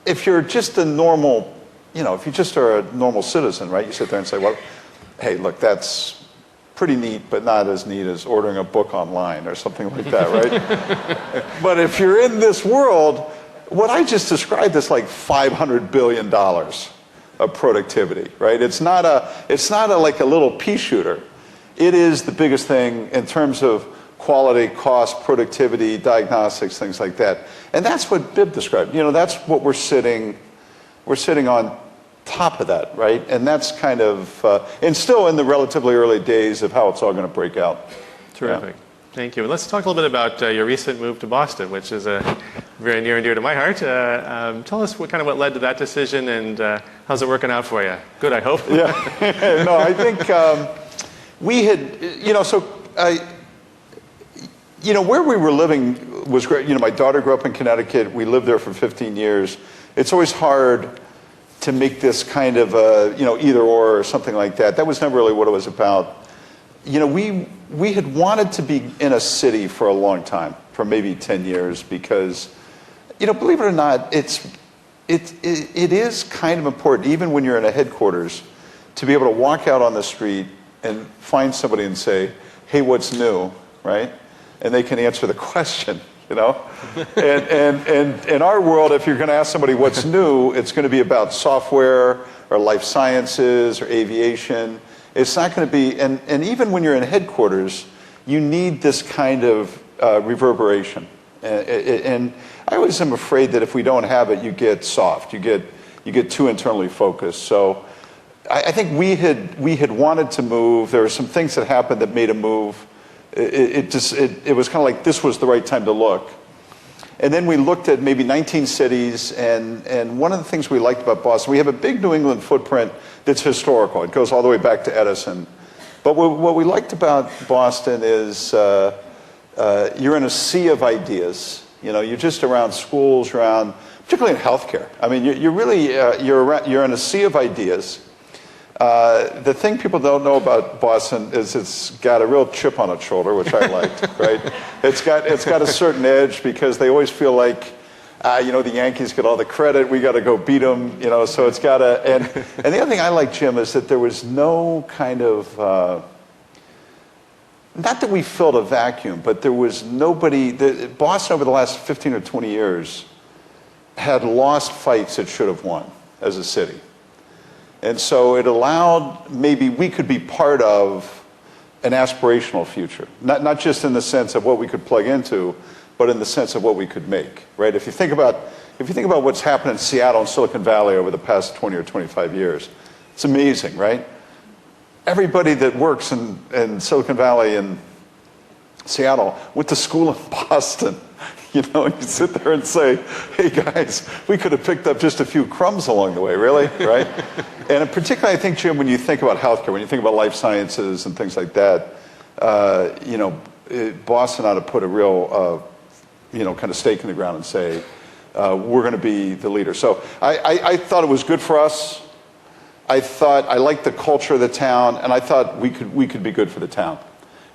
if you're just a normal, if you just are a normal citizen, right, you sit there and say, well, hey, look, that's pretty neat, but not as neat as ordering a book online or something like that, right? But if you're in this world, what I just described is like $500 billion of productivity, right? It's not like a little pea shooter. It is the biggest thing in terms of quality, cost, productivity, diagnostics, things like that. And that's what Bib described. That's what we're sitting on top of that, right? And that's kind of, and still in the relatively early days of how it's all going to break out. Terrific. Yeah. Thank you. And let's talk a little bit about your recent move to Boston, which is very near and dear to my heart. Tell us what led to that decision, and how's it working out for you? Good, I hope. Yeah. No, I think we had, where we were living was great. My daughter grew up in Connecticut. We lived there for 15 years. It's always hard to make this kind of either or something like that. That was never really what it was about. We had wanted to be in a city for a long time, for maybe 10 years, because, believe it or not, it is kind of important, even when you're in a headquarters, to be able to walk out on the street and find somebody and say, hey, what's new, right? And they can answer the question. And in our world, if you're going to ask somebody what's new, it's going to be about software or life sciences or aviation. It's not going to be, and even when you're in headquarters, you need this kind of reverberation. And I always am afraid that if we don't have it, you get soft. You get too internally focused. So I think we had wanted to move. There were some things that happened that made a move. It was kind of like this was the right time to look. And then we looked at maybe 19 cities, and one of the things we liked about Boston, we have a big New England footprint that's historical. It goes all the way back to Edison. But what we liked about Boston is you're in a sea of ideas. You're just around schools, particularly in healthcare. I mean, you're really you're in a sea of ideas. The thing people don't know about Boston is it's got a real chip on its shoulder, which I liked, right? It's got a certain edge because they always feel like, the Yankees get all the credit, we got to go beat them, so it's got a, and the other thing I like, Jim, is that there was no kind of, not that we filled a vacuum, but there was nobody, Boston over the last 15 or 20 years had lost fights it should have won as a city. And so it allowed, maybe we could be part of an aspirational future. Not just in the sense of what we could plug into, but in the sense of what we could make, right? If you think about what's happened in Seattle and Silicon Valley over the past 20 or 25 years, it's amazing, right? Everybody that works in Silicon Valley and Seattle went to school in Boston. You sit there and say, hey guys, we could have picked up just a few crumbs along the way, really, right? And particularly, I think, Jim, when you think about healthcare, when you think about life sciences and things like that, Boston ought to put a real, kind of stake in the ground and say, we're going to be the leader. So I thought it was good for us. I liked the culture of the town, and I thought we could be good for the town.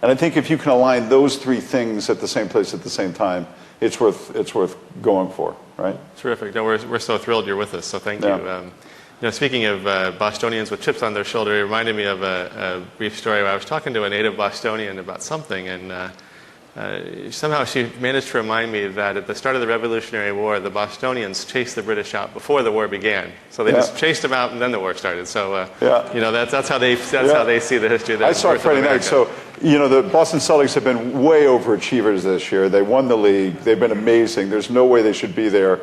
And I think if you can align those three things at the same place at the same time, it's worth going for, right? Terrific. No, we're so thrilled you're with us, so thank Yeah. you. Speaking of Bostonians with chips on their shoulder, it reminded me of a brief story where I was talking to a native Bostonian about something, and somehow she managed to remind me that at the start of the Revolutionary War, the Bostonians chased the British out before the war began. So they just chased them out, and then the war started. So that's how they see the history of the I saw it Friday night. So the Boston Celtics have been way overachievers this year. They won the league. They've been amazing. There's no way they should be there.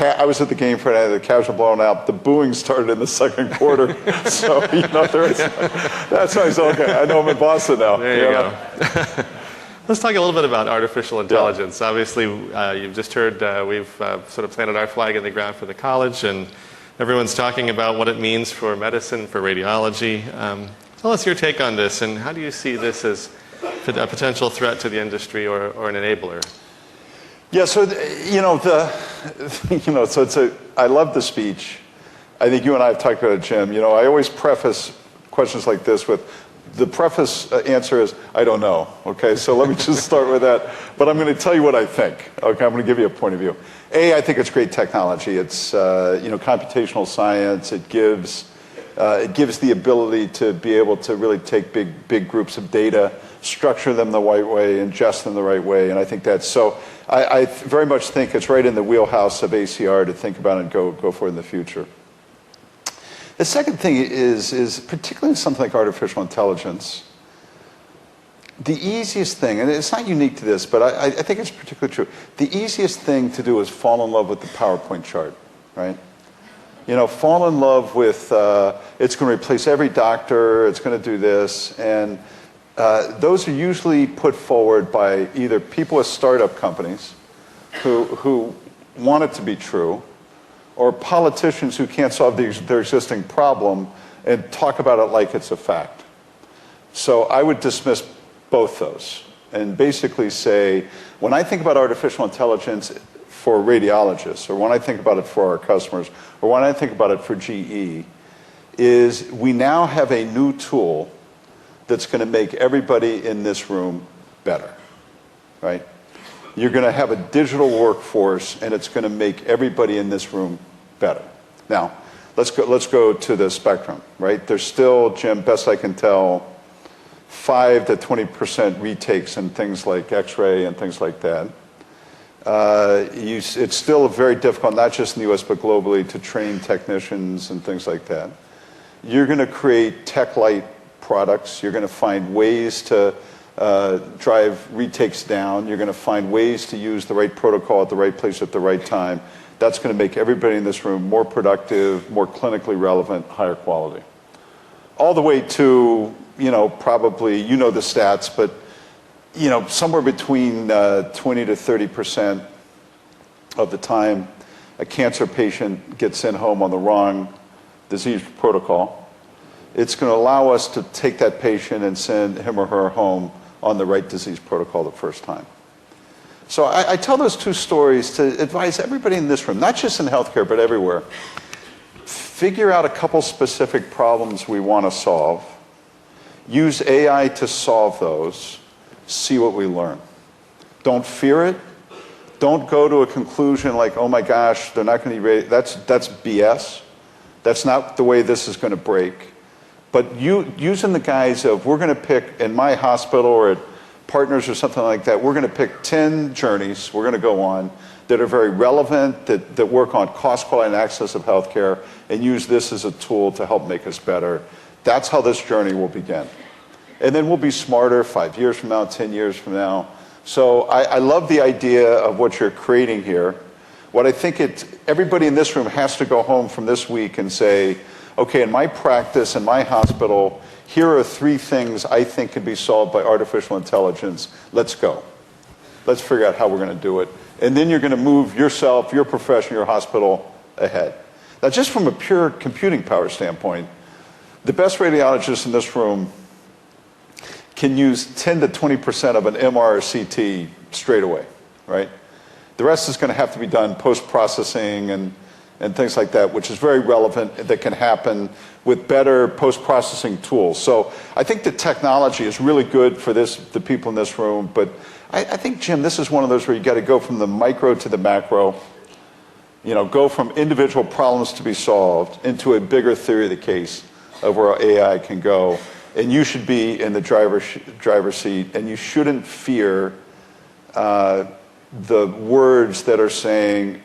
I was at the game Friday night. The Cavs were blown out. The booing started in the second quarter. So that's why I said, okay, I know I'm in Boston now. There you go. Let's talk a little bit about artificial intelligence. Yeah. Obviously, you've just heard we've sort of planted our flag in the ground for the college, and everyone's talking about what it means for medicine, for radiology. Tell us your take on this, and how do you see this as a potential threat to the industry or an enabler? Yeah, so I love the speech. I think you and I have talked about it, Jim. I always preface questions like this with, the preface answer is, I don't know, okay? So let me just start with that. But I'm going to tell you what I think, okay? I'm going to give you a point of view. I think it's great technology. It's, computational science. It gives the ability to be able to really take big groups of data, structure them the right way, ingest them the right way, and I think that's so. I very much think it's right in the wheelhouse of ACR to think about and go for in the future. The second thing is particularly in something like artificial intelligence, the easiest thing, and it's not unique to this, but I think it's particularly true, the easiest thing to do is fall in love with the PowerPoint chart, right? Fall in love with, it's going to replace every doctor, it's going to do this, and those are usually put forward by either people with startup companies who want it to be true, or politicians who can't solve their existing problem and talk about it like it's a fact. So I would dismiss both those and basically say, when I think about artificial intelligence for radiologists, or when I think about it for our customers, or when I think about it for GE, is we now have a new tool that's going to make everybody in this room better, right? You're going to have a digital workforce, and it's going to make everybody in this room better. Now, let's go to the spectrum, right? There's still, Jim, best I can tell, 5 to 20% retakes in things like X-ray and things like that. It's still very difficult, not just in the U.S., but globally, to train technicians and things like that. You're going to create tech-light products. You're going to find ways to drive retakes down. You're going to find ways to use the right protocol at the right place at the right time. That's going to make everybody in this room more productive, more clinically relevant, higher quality. All the way to, probably, the stats, but, somewhere between 20 to 30% of the time a cancer patient gets sent home on the wrong disease protocol, it's going to allow us to take that patient and send him or her home on the right disease protocol the first time. So I tell those two stories to advise everybody in this room, not just in healthcare, but everywhere. Figure out a couple specific problems we want to solve. Use AI to solve those. See what we learn. Don't fear it. Don't go to a conclusion like, oh my gosh, they're not going to be ready. That's BS. That's not the way this is going to break. But using the guise of, we're going to pick, in my hospital or at Partners or something like that, we're going to pick 10 journeys we're going to go on that are very relevant, that work on cost, quality, and access of healthcare, and use this as a tool to help make us better. That's how this journey will begin. And then we'll be smarter 5 years from now, 10 years from now. So I love the idea of what you're creating here. What I think everybody in this room has to go home from this week and say, okay, in my practice, in my hospital, here are 3 things I think can be solved by artificial intelligence. Let's go. Let's figure out how we're going to do it. And then you're going to move yourself, your profession, your hospital ahead. Now, just from a pure computing power standpoint, the best radiologists in this room can use 10 to 20% of an MR or CT straight away, right? The rest is going to have to be done post-processing and things like that, which is very relevant, that can happen with better post-processing tools. So I think the technology is really good for the people in this room, but I think, Jim, this is one of those where you got to go from the micro to the macro, go from individual problems to be solved into a bigger theory of the case of where AI can go. And you should be in the driver's seat, and you shouldn't fear the words that are saying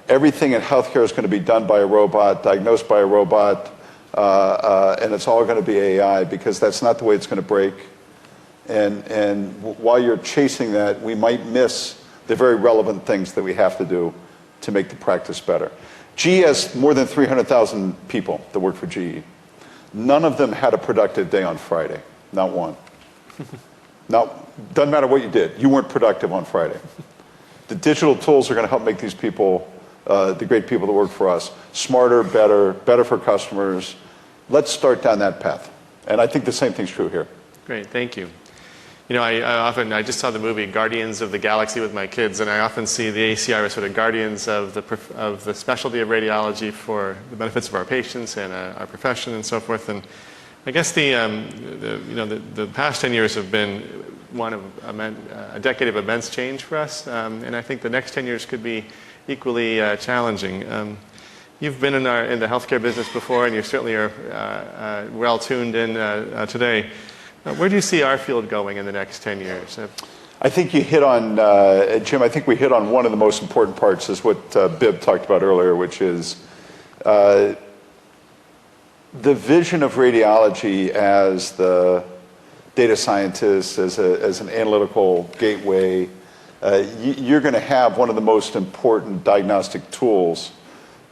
everything in healthcare is going to be done by a robot, diagnosed by a robot, and it's all going to be AI, because that's not the way it's going to break. And while you're chasing that, we might miss the very relevant things that we have to do to make the practice better. GE has more than 300,000 people that work for GE. None of them had a productive day on Friday, not one. Now, doesn't matter what you did, you weren't productive on Friday. The digital tools are going to help make these people, the great people that work for us, smarter, better for customers. Let's start down that path. And I think the same thing's true here. Great, thank you. I just saw the movie Guardians of the Galaxy with my kids, and I often see the ACR as sort of guardians of the specialty of radiology for the benefits of our patients and our profession and so forth. And I guess the past 10 years have been one of a decade of immense change for us, and I think the next 10 years could be equally challenging. You've been in the healthcare business before, and you certainly are well tuned in today. Where do you see our field going in the next 10 years? I think you hit on, Jim, I think we hit on one of the most important parts, is what Bib talked about earlier, which is the vision of radiology as the data scientist, as an analytical gateway. You're going to have one of the most important diagnostic tools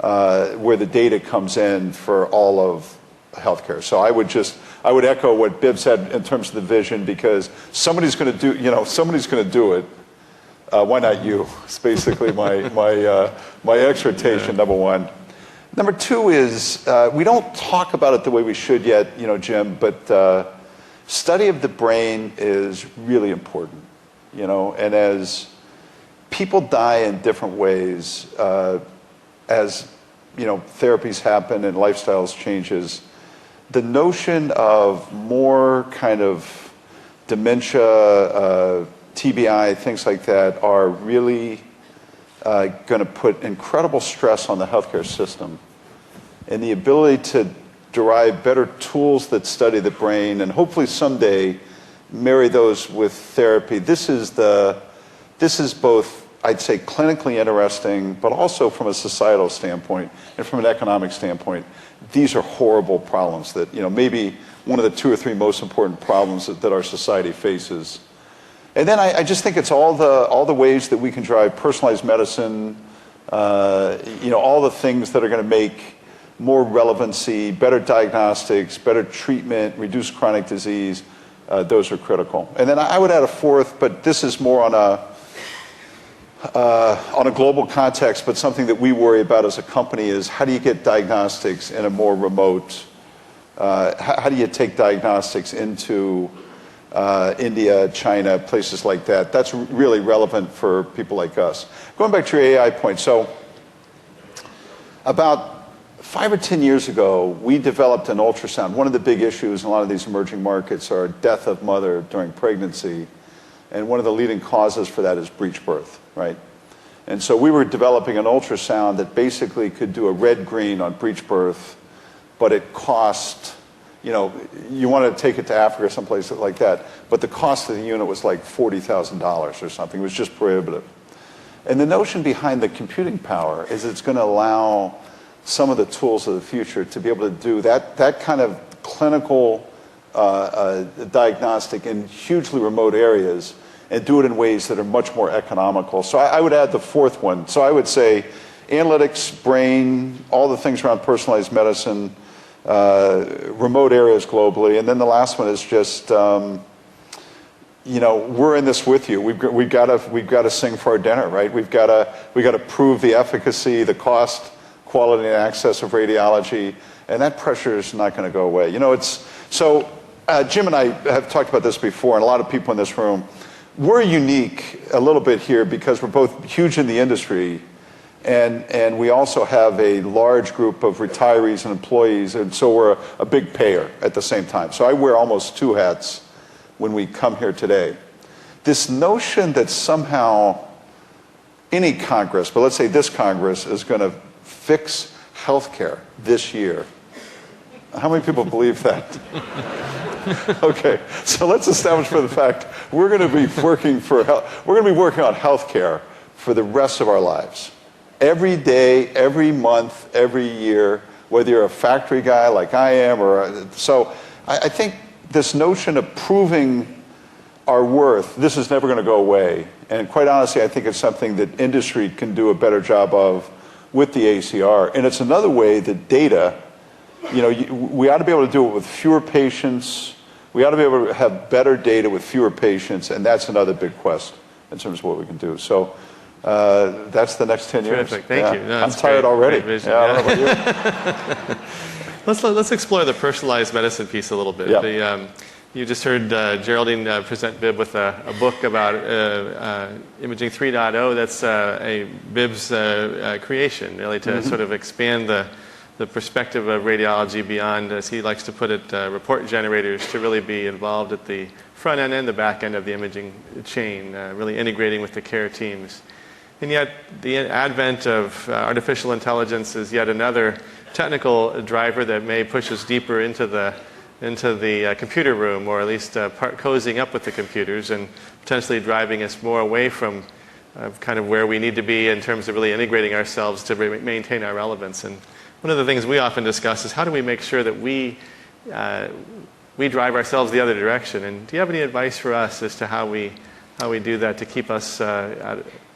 where the data comes in for all of healthcare. So I would echo what Bib said in terms of the vision, because somebody's going to do it. Why not you? It's basically my exhortation, number one. Number two is we don't talk about it the way we should yet, Jim, but study of the brain is really important, and as people die in different ways, as therapies happen and lifestyles changes, the notion of more kind of dementia, TBI, things like that are really going to put incredible stress on the healthcare system. And the ability to derive better tools that study the brain and hopefully someday marry those with therapy. This is both, I'd say, clinically interesting, but also from a societal standpoint and from an economic standpoint. These are horrible problems that, maybe one of the 2 or 3 most important problems that our society faces. And then I just think it's all the ways that we can drive personalized medicine, all the things that are going to make more relevancy, better diagnostics, better treatment, reduce chronic disease. Those are critical. And then I would add a fourth, but this is more on a global context, but something that we worry about as a company is how do you get diagnostics in a more remote, how do you take diagnostics into India, China, places like that? That's really relevant for people like us. Going back to your AI point, so about 5 or 10 years ago, we developed an ultrasound. One of the big issues in a lot of these emerging markets are death of mother during pregnancy, and one of the leading causes for that is breech birth, right? And so we were developing an ultrasound that basically could do a red-green on breech birth, but it cost, you wanted to take it to Africa or someplace like that, but the cost of the unit was like $40,000 or something. It was just prohibitive. And the notion behind the computing power is it's going to allow some of the tools of the future to be able to do that kind of clinical diagnostic in hugely remote areas and do it in ways that are much more economical. So I would add the fourth one. So I would say analytics, brain, all the things around personalized medicine, remote areas globally. And then the last one is just, we're in this with you. We've got to sing for our dinner, right? We've got to prove the efficacy, the cost, quality, and access of radiology, and that pressure is not going to go away. Jim and I have talked about this before, and a lot of people in this room. We're unique a little bit here because we're both huge in the industry, And we also have a large group of retirees and employees, and so we're a big payer at the same time. So I wear almost two hats when we come here today. This notion that somehow any Congress, but let's say this Congress, is going to fix healthcare this year. How many people believe that? Okay, so let's establish for the fact we're going to be working on healthcare for the rest of our lives. Every day, every month, every year, whether you're a factory guy like I am, so I think this notion of proving our worth, this is never going to go away. And quite honestly, I think it's something that industry can do a better job of with the ACR. And it's another way that data, we ought to be able to do it with fewer patients. We ought to be able to have better data with fewer patients, and that's another big quest in terms of what we can do. So that's the next 10 years. Terrific, thank you. No, I'm tired already. Great vision, I don't know about you. Let's explore the personalized medicine piece a little bit. Yeah. You just heard Geraldine present Bib with a book about Imaging 3.0. That's a Bib's creation, really, to sort of expand the perspective of radiology beyond, as he likes to put it, report generators, to really be involved at the front end and the back end of the imaging chain, really integrating with the care teams. And yet, the advent of artificial intelligence is yet another technical driver that may push us deeper into the computer room, or at least cozying up with the computers and potentially driving us more away from kind of where we need to be in terms of really integrating ourselves to maintain our relevance. And one of the things we often discuss is how do we make sure that we drive ourselves the other direction. And do you have any advice for us as to how we do that to keep us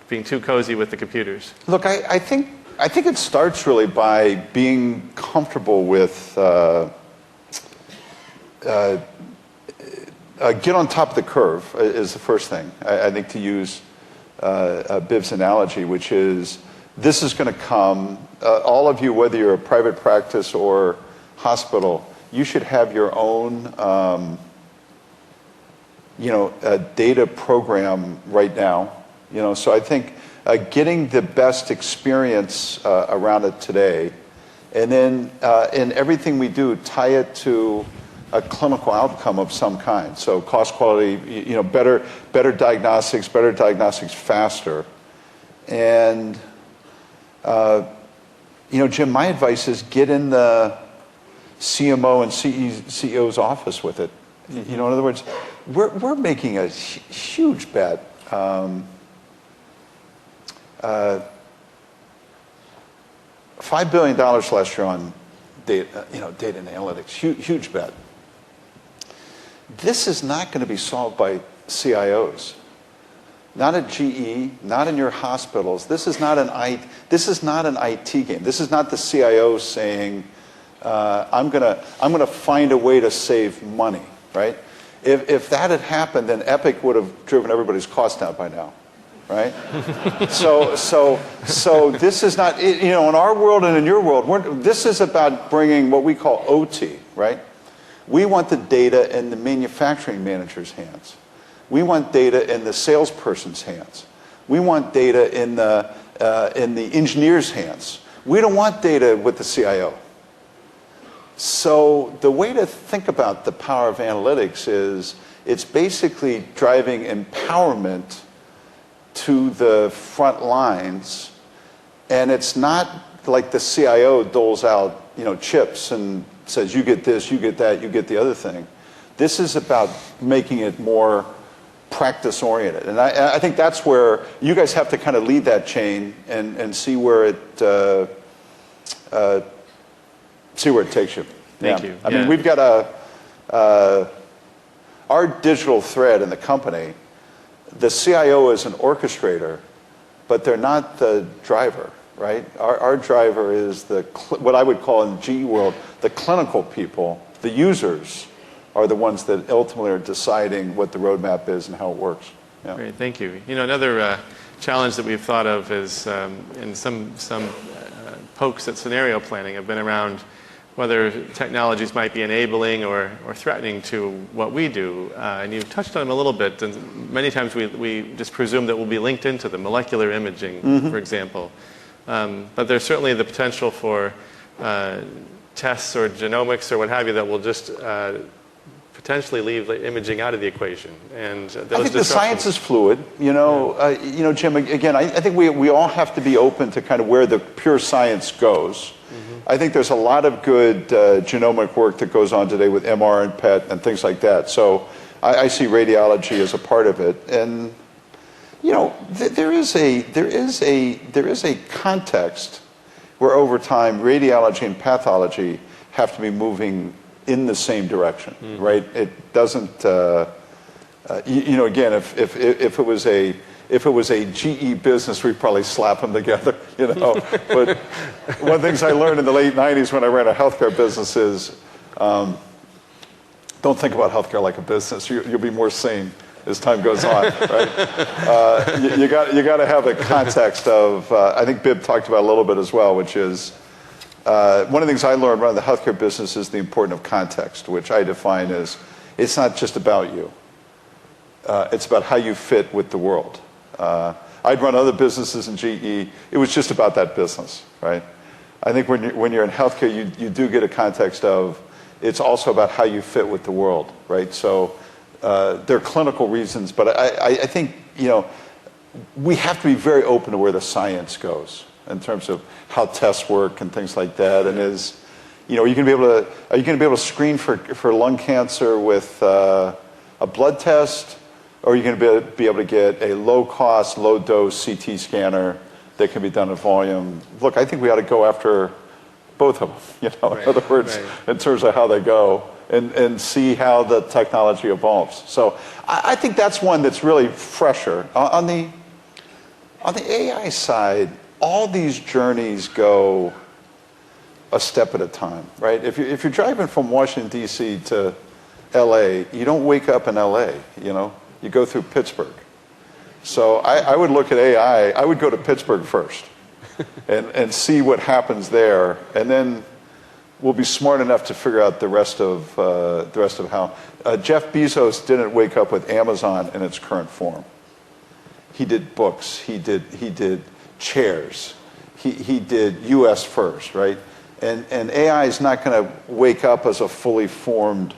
being too cozy with the computers? Look, I think it starts really by being comfortable with get on top of the curve is the first thing. I think, to use Bib's analogy, which is this is going to come. All of you, whether you're a private practice or hospital, you should have your own data program right now. So I think getting the best experience around it today, and then in everything we do, tie it to a clinical outcome of some kind. So cost, quality, better diagnostics faster. And, Jim, my advice is get in the CMO and CEO's office with it. In other words, we're making a huge bet. $5 billion last year on data, data and analytics. Huge bet. This is not going to be solved by CIOs. Not at GE, not in your hospitals. This is not an IT game. This is not the CIO saying, I'm gonna find a way to save money, right? If that had happened, then Epic would have driven everybody's costs down by now, right? So this is not, in our world and in your world, this is about bringing what we call OT, right? We want the data in the manufacturing manager's hands. We want data in the salesperson's hands. We want data in the engineer's hands. We don't want data with the CIO. So the way to think about the power of analytics is it's basically driving empowerment to the front lines, and it's not like the CIO doles out, chips and says, you get this, you get that, you get the other thing. This is about making it more practice-oriented. And I think that's where you guys have to kind of lead that chain and see where it takes you. Thank you. I mean, we've got our digital thread in the company, the CIO is an orchestrator, but they're not the driver, right? Our driver is what I would call in GE world, the clinical people, the users are the ones that ultimately are deciding what the roadmap is and how it works. Yeah. Great, thank you. Another challenge that we've thought of is, and some pokes at scenario planning have been around whether technologies might be enabling or threatening to what we do. And you've touched on them a little bit, and many times we just presume that we'll be linked into the molecular imaging, for example. But there's certainly the potential for tests or genomics or what have you that will just potentially leave the imaging out of the equation. And I think the science is fluid. Jim, again, I think we all have to be open to kind of where the pure science goes. I think there's a lot of good genomic work that goes on today with MR and PET and things like that. So I see radiology as a part of it. And there is a context where over time radiology and pathology have to be moving in the same direction, right? It doesn't. Again, if it was a GE business, we'd probably slap them together, But one of the things I learned in the late '90s when I ran a healthcare business is, don't think about healthcare like a business. You'll be more sane as time goes on, right? You got to have a context of. I think Bib talked about a little bit as well, which is one of the things I learned running the healthcare business is the importance of context, which I define as it's not just about you. It's about how you fit with the world. I'd run other businesses in GE. It was just about that business, right? I think when you're in healthcare, you do get a context of it's also about how you fit with the world, right? So there are clinical reasons, but I think we have to be very open to where the science goes in terms of how tests work and things like that. And are you going to be able to screen for lung cancer with a blood test? Or are you going to be able to get a low-cost, low-dose CT scanner that can be done at volume? Look, I think we ought to go after both of them, in other words, in terms of how they go, and see how the technology evolves. So I think that's one that's really fresher. On the AI side, all these journeys go a step at a time, right? If you're driving from Washington, D.C. to L.A., you don't wake up in L.A., You go through Pittsburgh. So I would look at AI, I would go to Pittsburgh first and see what happens there. And then we'll be smart enough to figure out the rest of how. Jeff Bezos didn't wake up with Amazon in its current form. He did books, he did chairs, he did US first, right? And AI is not going to wake up as a fully formed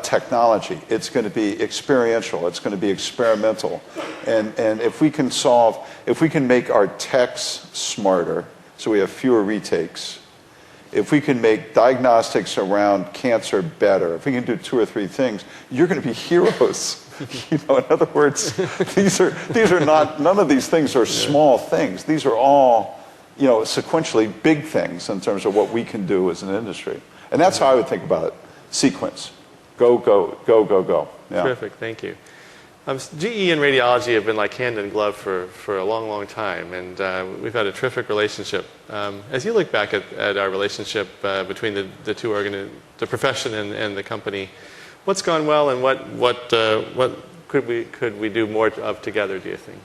technology. It's going to be experiential. It's going to be experimental. And if we can make our techs smarter, so we have fewer retakes, if we can make diagnostics around cancer better, if we can do 2 or 3 things, you're going to be heroes. In other words, these are not, none of these things are small things. These are all, sequentially big things in terms of what we can do as an industry. And that's how I would think about it. Sequence. Go, go, go, go, go. Yeah. Terrific, thank you. GE and radiology have been like hand in glove for a long, long time, and we've had a terrific relationship. As you look back at our relationship between the two the profession and the company, what's gone well, and what could we do more of together, do you think?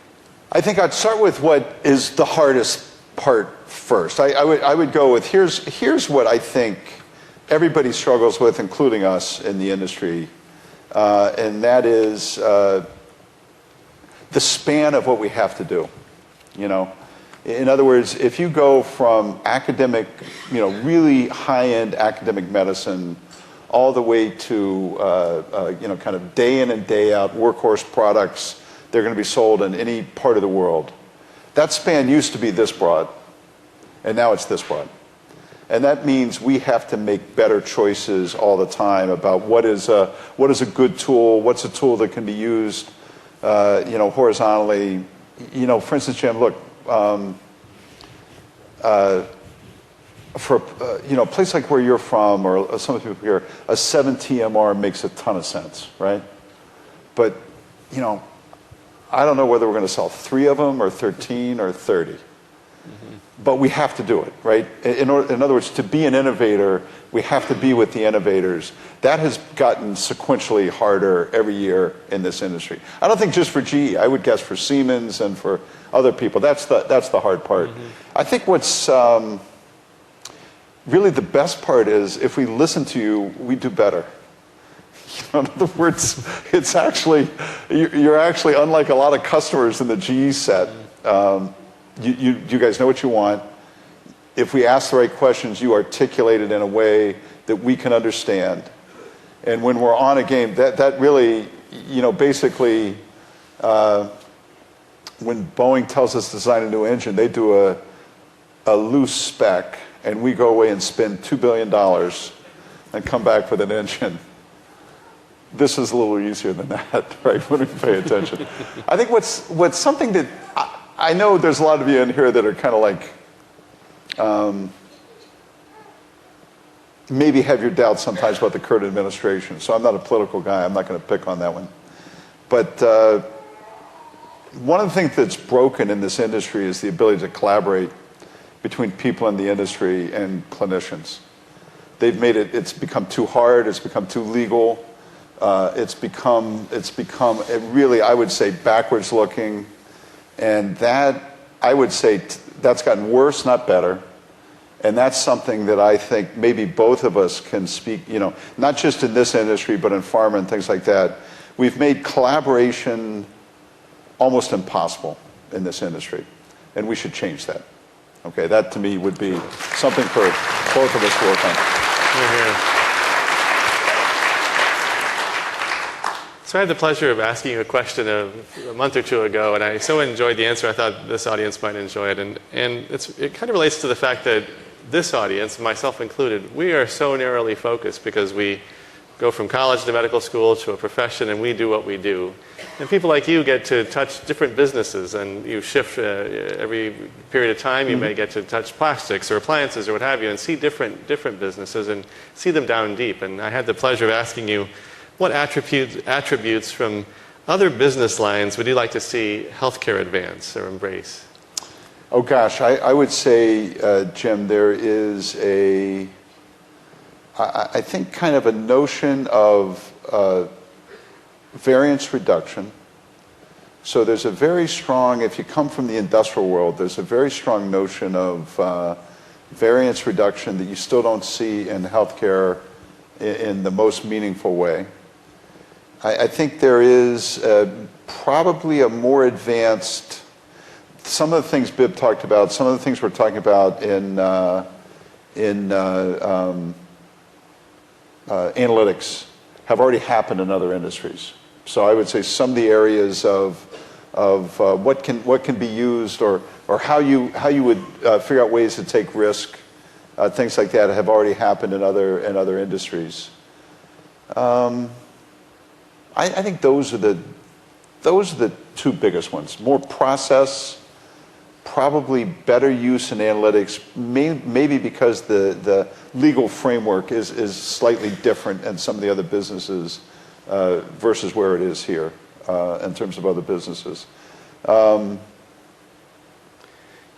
I think I'd start with what is the hardest part first. I would go with here's what I think everybody struggles with, including us in the industry, and that is the span of what we have to do. In other words, if you go from academic, really high-end academic medicine, all the way to kind of day in and day out workhorse products, they're going to be sold in any part of the world. That span used to be this broad, and now it's this broad. And that means we have to make better choices all the time about what is a good tool, what's a tool that can be used, horizontally. For instance, Jim, look, for a place like where you're from, or some of the people here, a 7T MR makes a ton of sense, right? But I don't know whether we're going to sell 3 of them or 13 or 30. But we have to do it, right? In other words, to be an innovator, we have to be with the innovators. That has gotten sequentially harder every year in this industry. I don't think just for GE. I would guess for Siemens and for other people. That's the hard part. I think what's really the best part is if we listen to you, we do better. In other words, it's actually you're actually unlike a lot of customers in the GE set. you guys know what you want. If we ask the right questions, you articulate it in a way that we can understand. And when we're on a game, that really, basically, when Boeing tells us to design a new engine, they do a loose spec, and we go away and spend $2 billion and come back with an engine. This is a little easier than that, right, when we pay attention. I think what's something that, I know there's a lot of you in here that are kind of like, maybe have your doubts sometimes about the current administration. So I'm not a political guy. I'm not going to pick on that one. But one of the things that's broken in this industry is the ability to collaborate between people in the industry and clinicians. They've made it's become too hard. It's become too legal. It's become really, I would say, backwards looking. And that, I would say, that's gotten worse, not better. And that's something that I think maybe both of us can speak, not just in this industry, but in pharma and things like that. We've made collaboration almost impossible in this industry, and we should change that. Okay, that to me would be something for both of us to work on. So I had the pleasure of asking you a question a month or two ago, and I so enjoyed the answer, I thought this audience might enjoy it. And it kind of relates to the fact that this audience, myself included, we are so narrowly focused because we go from college to medical school to a profession, and we do what we do. And people like you get to touch different businesses, and you shift every period of time. You may get to touch plastics or appliances or what have you, and see different businesses and see them down deep. And I had the pleasure of asking you, what attributes from other business lines would you like to see healthcare advance or embrace? Oh gosh, I would say, Jim, there is I think kind of a notion of variance reduction. So there's a very strong, if you come from the industrial world, there's a very strong notion of variance reduction that you still don't see in healthcare in the most meaningful way. I think there is probably a more advanced, some of the things Bib talked about, some of the things we're talking about in analytics have already happened in other industries. So I would say some of the areas of what can be used or how you would figure out ways to take risk, things like that have already happened in other industries. I think those are the two biggest ones. More process, probably better use in analytics, maybe because the legal framework is slightly different in some of the other businesses versus where it is here in terms of other businesses. I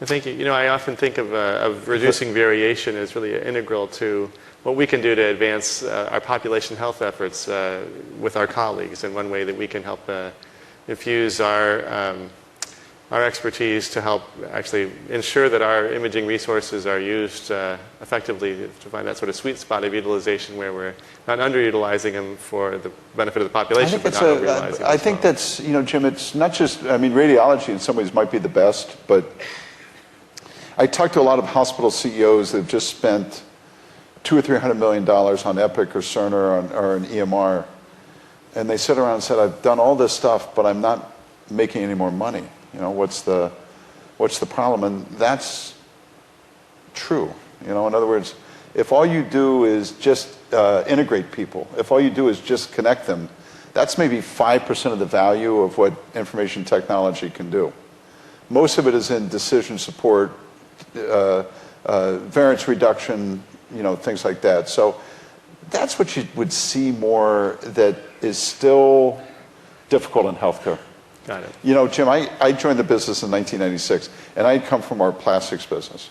think, I often think of reducing variation as really integral to what we can do to advance our population health efforts with our colleagues. And one way that we can help infuse our expertise to help actually ensure that our imaging resources are used effectively to find that sort of sweet spot of utilization where we're not underutilizing them for the benefit of the population, but not overutilizing them. I think that's, Jim, it's not just, radiology in some ways might be the best, but I talked to a lot of hospital CEOs that have just spent $200 or $300 million on Epic or Cerner or an EMR, and they sit around and said, I've done all this stuff, but I'm not making any more money. What's the problem? And that's true. In other words, if all you do is just integrate people, if all you do is just connect them, that's maybe 5% of the value of what information technology can do. Most of it is in decision support, variance reduction, things like that. So that's what you would see more that is still difficult in healthcare. Got it. Jim, I joined the business in 1996, and I'd come from our plastics business.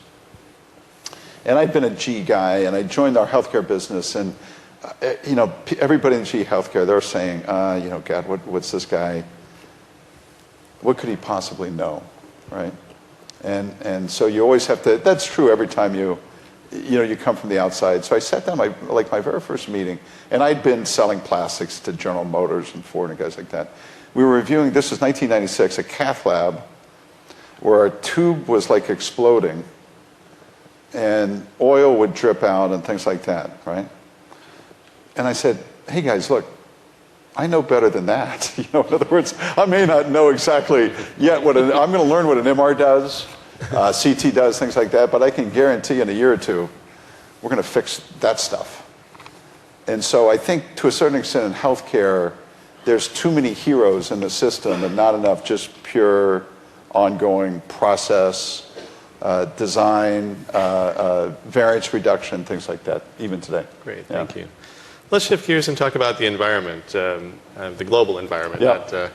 And I'd been a G guy, and I joined our healthcare business, and, everybody in G healthcare, they're saying, God, what's this guy, what could he possibly know, right? And so you always have to, that's true every time you come from the outside. So I sat down, my very first meeting, and I'd been selling plastics to General Motors and Ford and guys like that. We were reviewing, this was 1996, a cath lab where a tube was like exploding and oil would drip out and things like that, right? And I said, hey guys, look, I know better than that. In other words, I may not know exactly yet I'm going to learn what an MR does, CT does, things like that, but I can guarantee in a year or two, we're going to fix that stuff. And so I think to a certain extent in healthcare, there's too many heroes in the system and not enough just pure ongoing process, design, variance reduction, things like that, even today. Great, thank you. Let's shift gears and talk about the environment, the global environment. Yeah.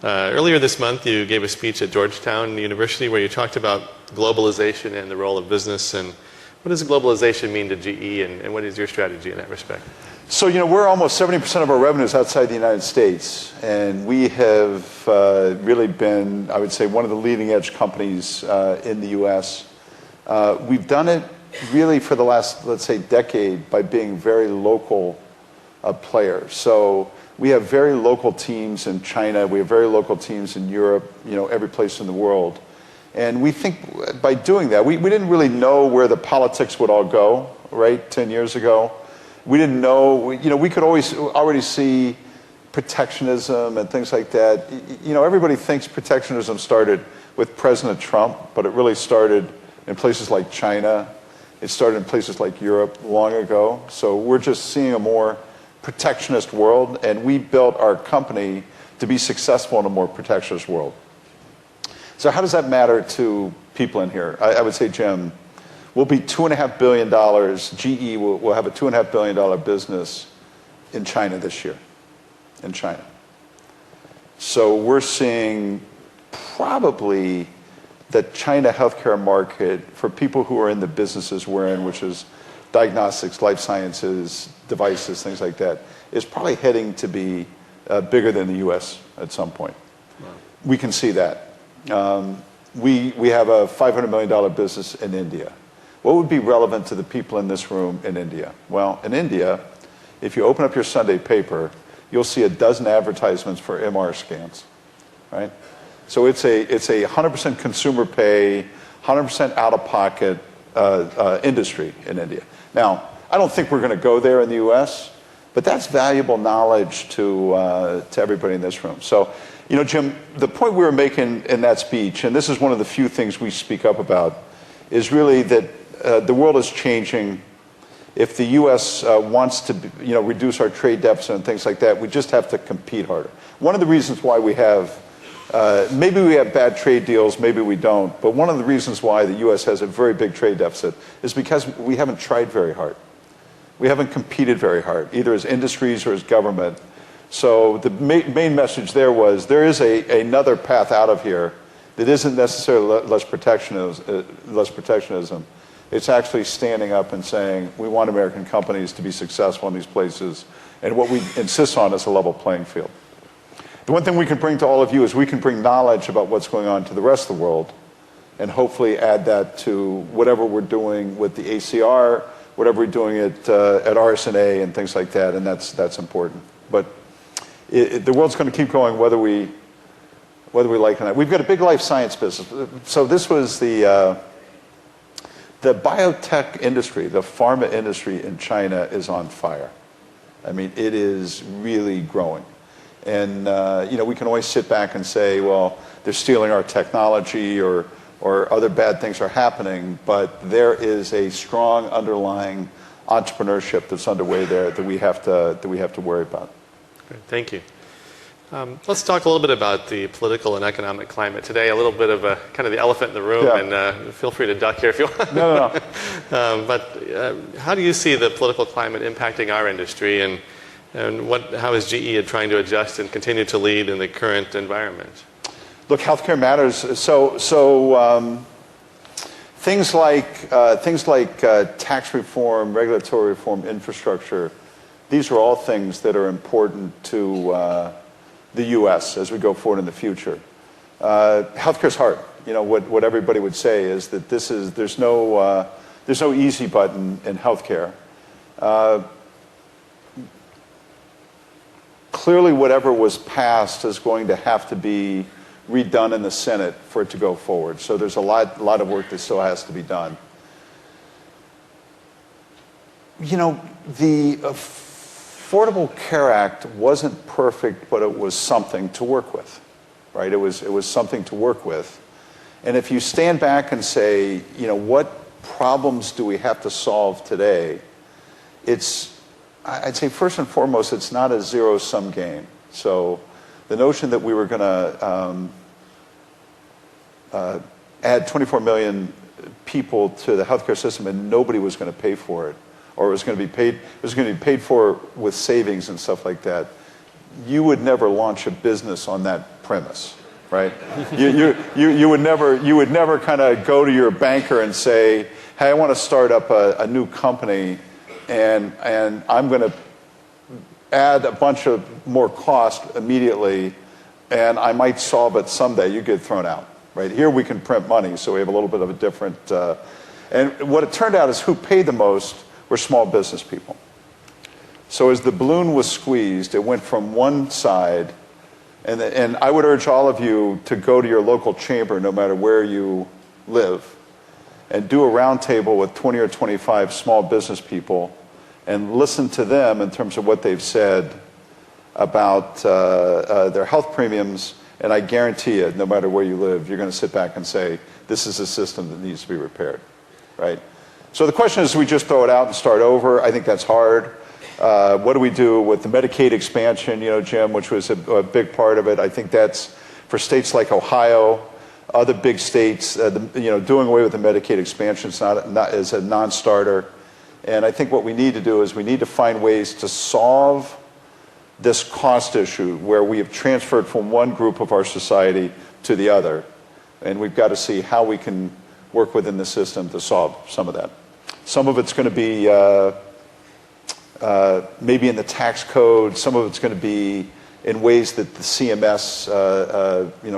Earlier this month, you gave a speech at Georgetown University where you talked about globalization and the role of business. And what does globalization mean to GE, and what is your strategy in that respect? So, we're almost 70% of our revenues outside the United States, and we have really been, I would say, one of the leading edge companies in the U.S. We've done it really for the last, let's say, decade by being very local players. So we have very local teams in China, we have very local teams in Europe, every place in the world. And we think by doing that, we didn't really know where the politics would all go, right, 10 years ago. We didn't know, we could already see protectionism and things like that. Everybody thinks protectionism started with President Trump, but it really started in places like China. It started in places like Europe long ago. So we're just seeing a more protectionist world, and we built our company to be successful in a more protectionist world. So how does that matter to people in here? I would say, Jim, we'll be $2.5 billion. GE will have a $2.5 billion business in China this year, in China. So we're seeing probably the China healthcare market for people who are in the businesses we're in, which is diagnostics, life sciences, devices, things like that, is probably heading to be bigger than the U.S. at some point. Wow. We can see that. We have a $500 million business in India. What would be relevant to the people in this room in India? Well, in India, if you open up your Sunday paper, you'll see a dozen advertisements for MR scans, right? So it's a 100% consumer pay, 100% out-of-pocket industry in India. Now, I don't think we're going to go there in the U.S., but that's valuable knowledge to everybody in this room. So, Jim, the point we were making in that speech, and this is one of the few things we speak up about, is really that the world is changing. If the U.S. wants to, reduce our trade deficit and things like that, we just have to compete harder. One of the reasons why we have, maybe we have bad trade deals, maybe we don't, but one of the reasons why the U.S. has a very big trade deficit is because we haven't tried very hard. We haven't competed very hard, either as industries or as government. So the main message there was there is another path out of here that isn't necessarily less protectionism. It's actually standing up and saying we want American companies to be successful in these places, and what we insist on is a level playing field. The one thing we can bring to all of you is we can bring knowledge about what's going on to the rest of the world and hopefully add that to whatever we're doing with the ACR, whatever we're doing at RSNA and things like that, and that's important. But the world's going to keep going whether we like it or not. We've got a big life science business. So this was the biotech industry, the pharma industry in China is on fire. I mean, it is really growing. And, we can always sit back and say, well, they're stealing our technology or other bad things are happening, but there is a strong underlying entrepreneurship that's underway there that we have to worry about. Great, thank you. Let's talk a little bit about the political and economic climate today. A little bit of a kind of the elephant in the room, yeah. And feel free to duck here if you want. No. But how do you see the political climate impacting our industry, and how is GE trying to adjust and continue to lead in the current environment? Look, healthcare matters. So things like tax reform, regulatory reform, infrastructure. These are all things that are important to the U.S. as we go forward in the future. Healthcare's hard. What everybody would say is that there's no easy button in healthcare. Clearly, whatever was passed is going to have to be redone in the Senate for it to go forward. So there's a lot of work that still has to be done. You know, the Affordable Care Act wasn't perfect, but it was something to work with, right? It was something to work with. And if you stand back and say, you know, what problems do we have to solve today? I'd say first and foremost, it's not a zero-sum game. So the notion that we were going to add 24 million people to the healthcare system and nobody was going to pay for it, or it was going to be paid for with savings and stuff like that, you would never launch a business on that premise, right? you would never kind of go to your banker and say, hey, I want to start up a new company, and I'm going to add a bunch of more cost immediately, and I might solve it someday. You get thrown out, right? Here we can print money, so we have a little bit of a different. And what it turned out is who paid the most were small business people. So as the balloon was squeezed, it went from one side, and I would urge all of you to go to your local chamber, no matter where you live, and do a roundtable with 20 or 25 small business people and listen to them in terms of what they've said about their health premiums, and I guarantee you, no matter where you live, you're going to sit back and say, this is a system that needs to be repaired, right? So the question is, do we just throw it out and start over? I think that's hard. What do we do with the Medicaid expansion, you know, Jim, which was a big part of it? I think that's, for states like Ohio, other big states, doing away with the Medicaid expansion is a non-starter. And I think what we need to do is we need to find ways to solve this cost issue where we have transferred from one group of our society to the other. And we've got to see how we can work within the system to solve some of that. Some of it's going to be maybe in the tax code. Some of it's going to be in ways that the CMS,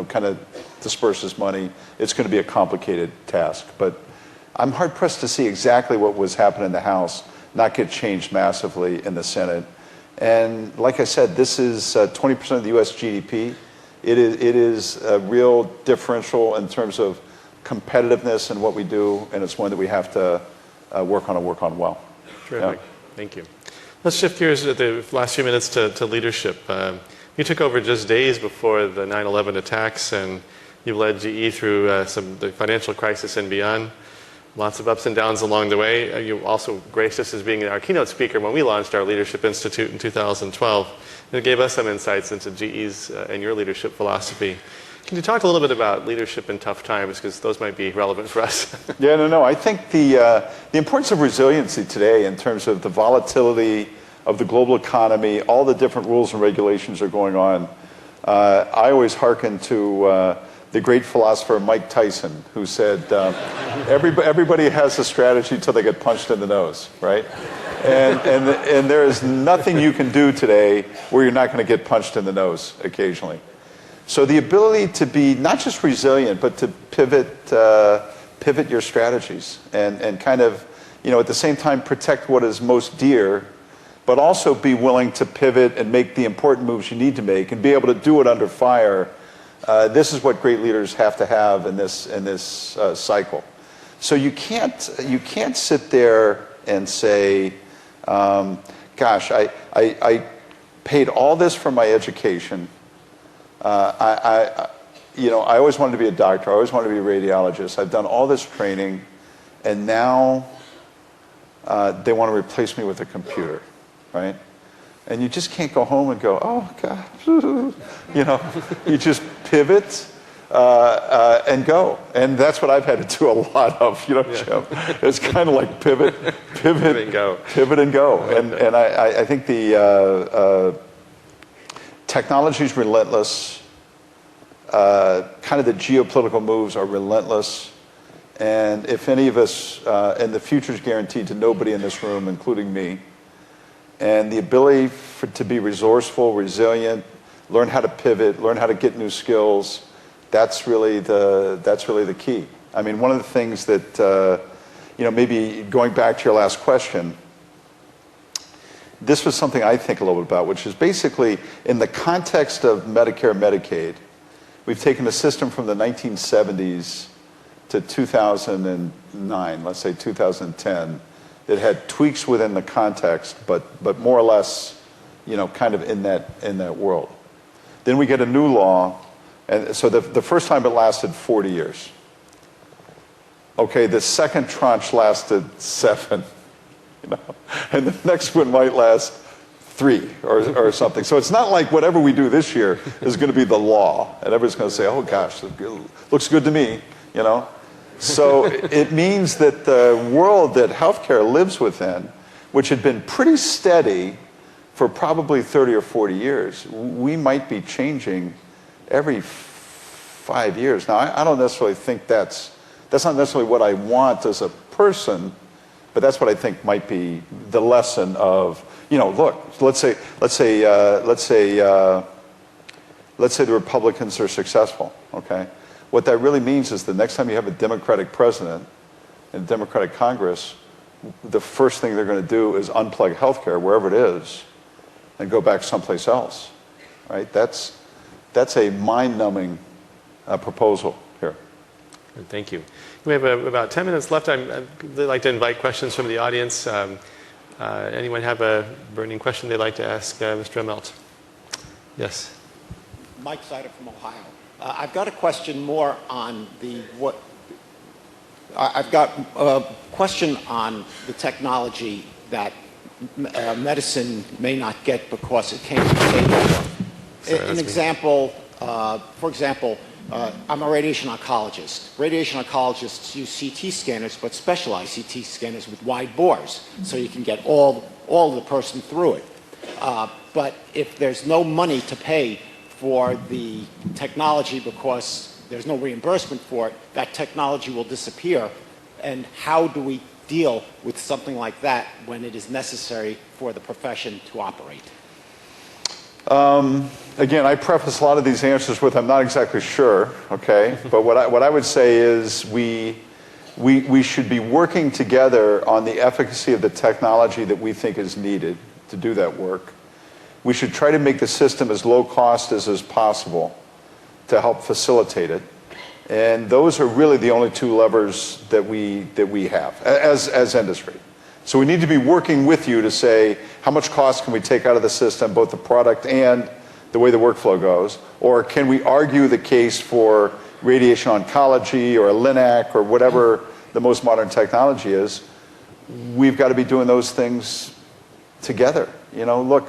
kind of disperses money. It's going to be a complicated task. But I'm hard-pressed to see exactly what was happening in the House not get changed massively in the Senate. And like I said, this is 20% of the U.S. GDP. It is a real differential in terms of competitiveness in what we do, and it's one that we have to work on well. Terrific. Yeah. Thank you. Let's shift gears at the last few minutes to leadership. You took over just days before the 9/11 attacks, and you led GE through the financial crisis and beyond. Lots of ups and downs along the way. You also graced us as being our keynote speaker when we launched our Leadership Institute in 2012. And it gave us some insights into GE's and your leadership philosophy. Can you talk a little bit about leadership in tough times, because those might be relevant for us? Yeah, no. I think the importance of resiliency today in terms of the volatility of the global economy, all the different rules and regulations are going on. I always hearken to the great philosopher Mike Tyson, who said, everybody has a strategy until they get punched in the nose, right? And there is nothing you can do today where you're not going to get punched in the nose occasionally. So the ability to be not just resilient, but to pivot your strategies and kind of, at the same time protect what is most dear, but also be willing to pivot and make the important moves you need to make and be able to do it under fire. This is what great leaders have to have in this cycle. So you can't sit there and say, gosh, I paid all this for my education. I always wanted to be a doctor. I always wanted to be a radiologist. I've done all this training, and now they want to replace me with a computer, right? And you just can't go home and go, oh, God. You just pivot and go. And that's what I've had to do a lot of, Jim. It's kind of like pivot and go. Pivot and go. And I think the technology is relentless. Kind of the geopolitical moves are relentless. And if any of us, and the future is guaranteed to nobody in this room, including me, and the ability to be resourceful, resilient, learn how to pivot, learn how to get new skills, that's really the key. I mean, one of the things that, maybe going back to your last question, this was something I think a little bit about, which is basically in the context of Medicare, Medicaid, We've taken a system from the 1970s to 2009, let's say 2010, that had tweaks within the context, but more or less, kind of in that world. Then we get a new law, and so the first time it lasted 40 years. Okay, the second tranche lasted 7, and the next one might last 3 or something. So it's not like whatever we do this year is going to be the law, and everybody's going to say, "Oh gosh, looks good to me," So it means that the world that healthcare lives within, which had been pretty steady for probably 30 or 40 years, we might be changing every 5 years. Now, I don't necessarily think that's not necessarily what I want as a person, but that's what I think might be the lesson of, look, let's say the Republicans are successful, okay? What that really means is the next time you have a Democratic president and a Democratic Congress, the first thing they're going to do is unplug healthcare wherever it is and go back someplace else, right? That's a mind-numbing proposal here. Thank you. We have about 10 minutes left. I'd like to invite questions from the audience. Anyone have a burning question they'd like to ask Mr. Immelt? Yes. Mike Sider from Ohio. I've got a question more on I've got a question on the technology that medicine may not get because it can't be paid for. For example, I'm a radiation oncologist. Radiation oncologists use CT scanners, but specialized CT scanners with wide bores, so you can get all the person through it. But if there's no money to pay for the technology because there's no reimbursement for it, that technology will disappear. And how do we deal with something like that when it is necessary for the profession to operate? Again, I preface a lot of these answers with I'm not exactly sure, okay? But what I would say is we should be working together on the efficacy of the technology that we think is needed to do that work. We should try to make the system as low cost as possible to help facilitate it. And those are really the only two levers that we have as industry. So we need to be working with you to say how much cost can we take out of the system, both the product and the way the workflow goes, or can we argue the case for radiation oncology or a LINAC or whatever the most modern technology is. We've got to be doing those things together. Look,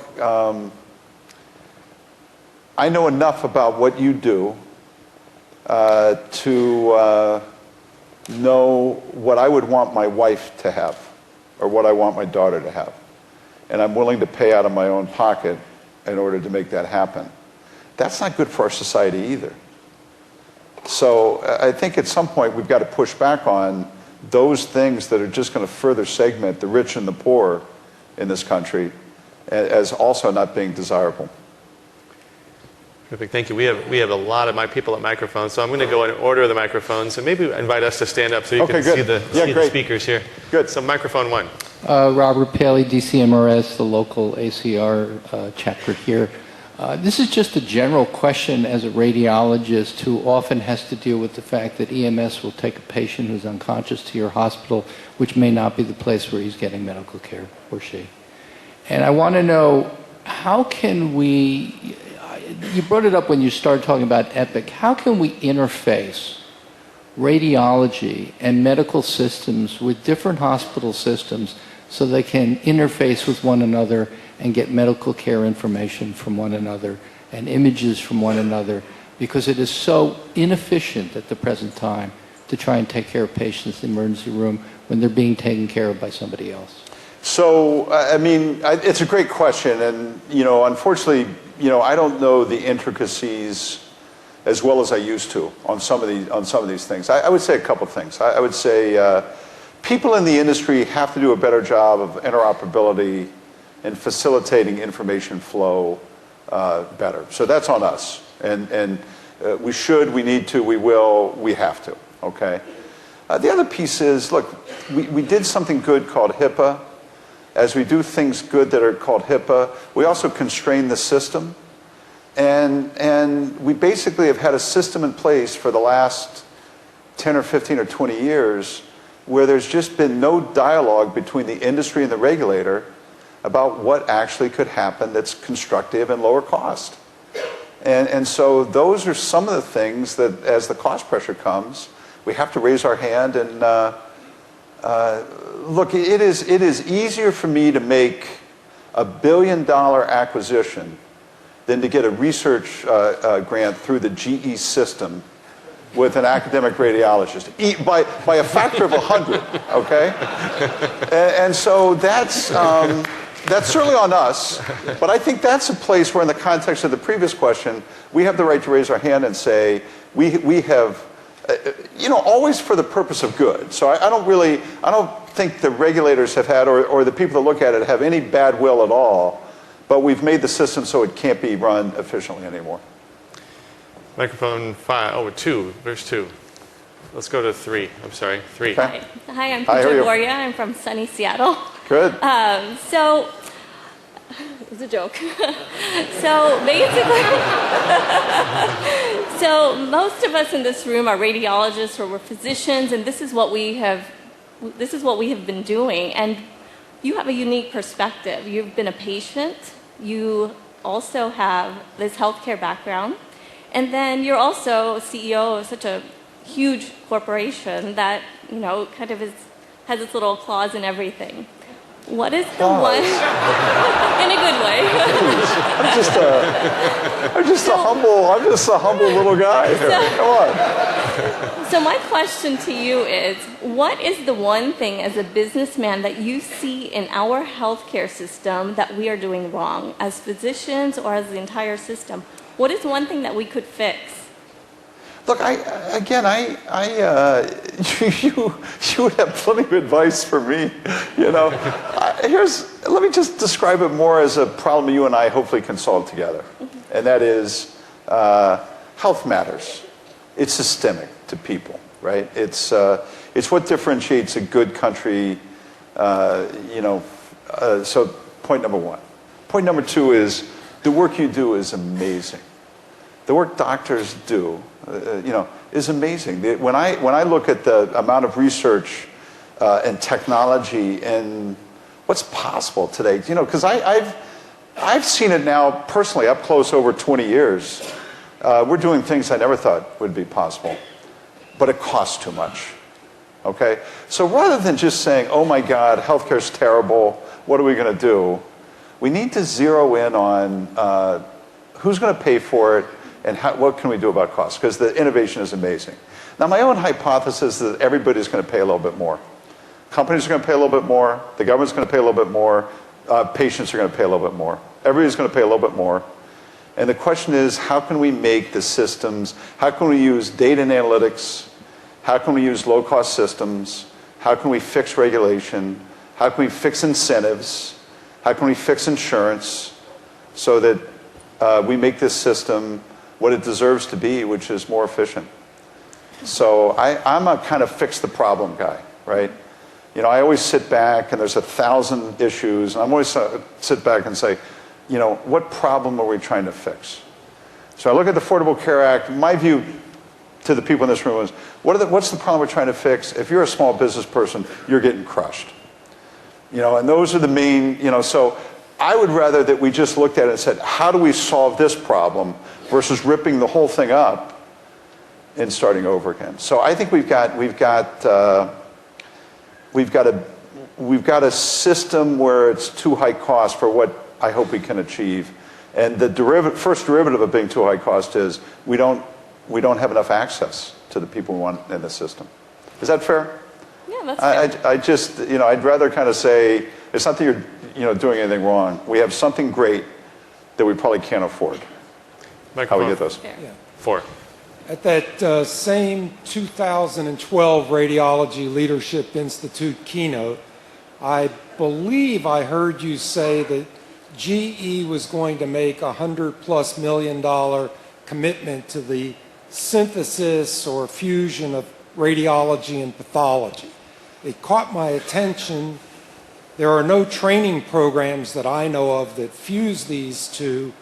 I know enough about what you do to know what I would want my wife to have or what I want my daughter to have. And I'm willing to pay out of my own pocket in order to make that happen. That's not good for our society either. So I think at some point we've got to push back on those things that are just going to further segment the rich and the poor in this country as also not being desirable. Perfect. Thank you. We have a lot of my people at microphones, so I'm going to go in order of the microphones, and maybe invite us to stand up so you can see the speakers here. Good. So microphone 1. Robert Paley, DCMRS, the local ACR chapter here. This is just a general question as a radiologist who often has to deal with the fact that EMS will take a patient who's unconscious to your hospital, which may not be the place where he's getting medical care, or she. And I want to know, how can we, you brought it up when you started talking about Epic, how can we interface radiology and medical systems with different hospital systems so they can interface with one another and get medical care information from one another and images from one another, because it is so inefficient at the present time to try and take care of patients in the emergency room when they're being taken care of by somebody else? So, it's a great question, and, unfortunately, I don't know the intricacies as well as I used to on some of these things. I would say a couple things. I would say people in the industry have to do a better job of interoperability and facilitating information flow better. So that's on us. And we should, we need to, we will, we have to, okay? The other piece is, look, we did something good called HIPAA. As we do things good that are called HIPAA, we also constrain the system. And we basically have had a system in place for the last 10 or 15 or 20 years where there's just been no dialogue between the industry and the regulator about what actually could happen that's constructive and lower cost. And so those are some of the things that, as the cost pressure comes, we have to raise our hand and look, it is easier for me to make $1 billion acquisition than to get a research grant through the GE system with an academic radiologist, by a factor of 100, okay? And so that's certainly on us, but I think that's a place where, in the context of the previous question, we have the right to raise our hand and say, we have, always for the purpose of good. So I don't think the regulators have had, or the people that look at it, have any bad will at all, but we've made the system so it can't be run efficiently anymore. Microphone 2, verse 2. Let's go to 3. I'm sorry, 3. Okay. Hi, I'm Peter Gloria. I'm from sunny Seattle. Good. So, it's a joke. So basically, so most of us in this room are radiologists or we're physicians, and this is what we have been doing. And you have a unique perspective. You've been a patient. You also have this healthcare background. And then you're also CEO of such a huge corporation that, kind of has its little claws in everything. What is the one, in a good way? I'm just a humble little guy here. Come on. So my question to you is, what is the one thing as a businessman that you see in our healthcare system that we are doing wrong as physicians or as the entire system? What is one thing that we could fix? Look, you would have plenty of advice for me. Let me just describe it more as a problem you and I hopefully can solve together, and that is health matters. It's systemic to people, right? It's what differentiates a good country. So point number one. Point number two is the work you do is amazing. The work doctors do, is amazing. When I look at the amount of research and technology and what's possible today, because I've seen it now personally up close over 20 years. We're doing things I never thought would be possible, but it costs too much. Okay, so rather than just saying, "Oh my God, healthcare's terrible. What are we going to do?" We need to zero in on who's going to pay for it. And what can we do about costs? Because the innovation is amazing. Now, my own hypothesis is that everybody's going to pay a little bit more. Companies are going to pay a little bit more. The government's going to pay a little bit more. Patients are going to pay a little bit more. Everybody's going to pay a little bit more. And the question is, how can we make the systems, how can we use data and analytics? How can we use low-cost systems? How can we fix regulation? How can we fix incentives? How can we fix insurance so that we make this system what it deserves to be, which is more efficient? So I'm a kind of fix the problem guy, right? I always sit back and there's 1,000 issues, and I'm always sit back and say, what problem are we trying to fix? So I look at the Affordable Care Act. My view to the people in this room is, what's the problem we're trying to fix? If you're a small business person, you're getting crushed. And those are the main, so I would rather that we just looked at it and said, how do we solve this problem versus ripping the whole thing up and starting over again. So I think we've got a system where it's too high cost for what I hope we can achieve. And the first derivative of being too high cost is we don't have enough access to the people we want in the system. Is that fair? Yeah, that's fair. I just, I'd rather kind of say, it's not that you're doing anything wrong. We have something great that we probably can't afford. How we get those? Yeah. 4. At that same 2012 Radiology Leadership Institute keynote, I believe I heard you say that GE was going to make $100+ million commitment to the synthesis or fusion of radiology and pathology. It caught my attention. There are no training programs that I know of that fuse these two.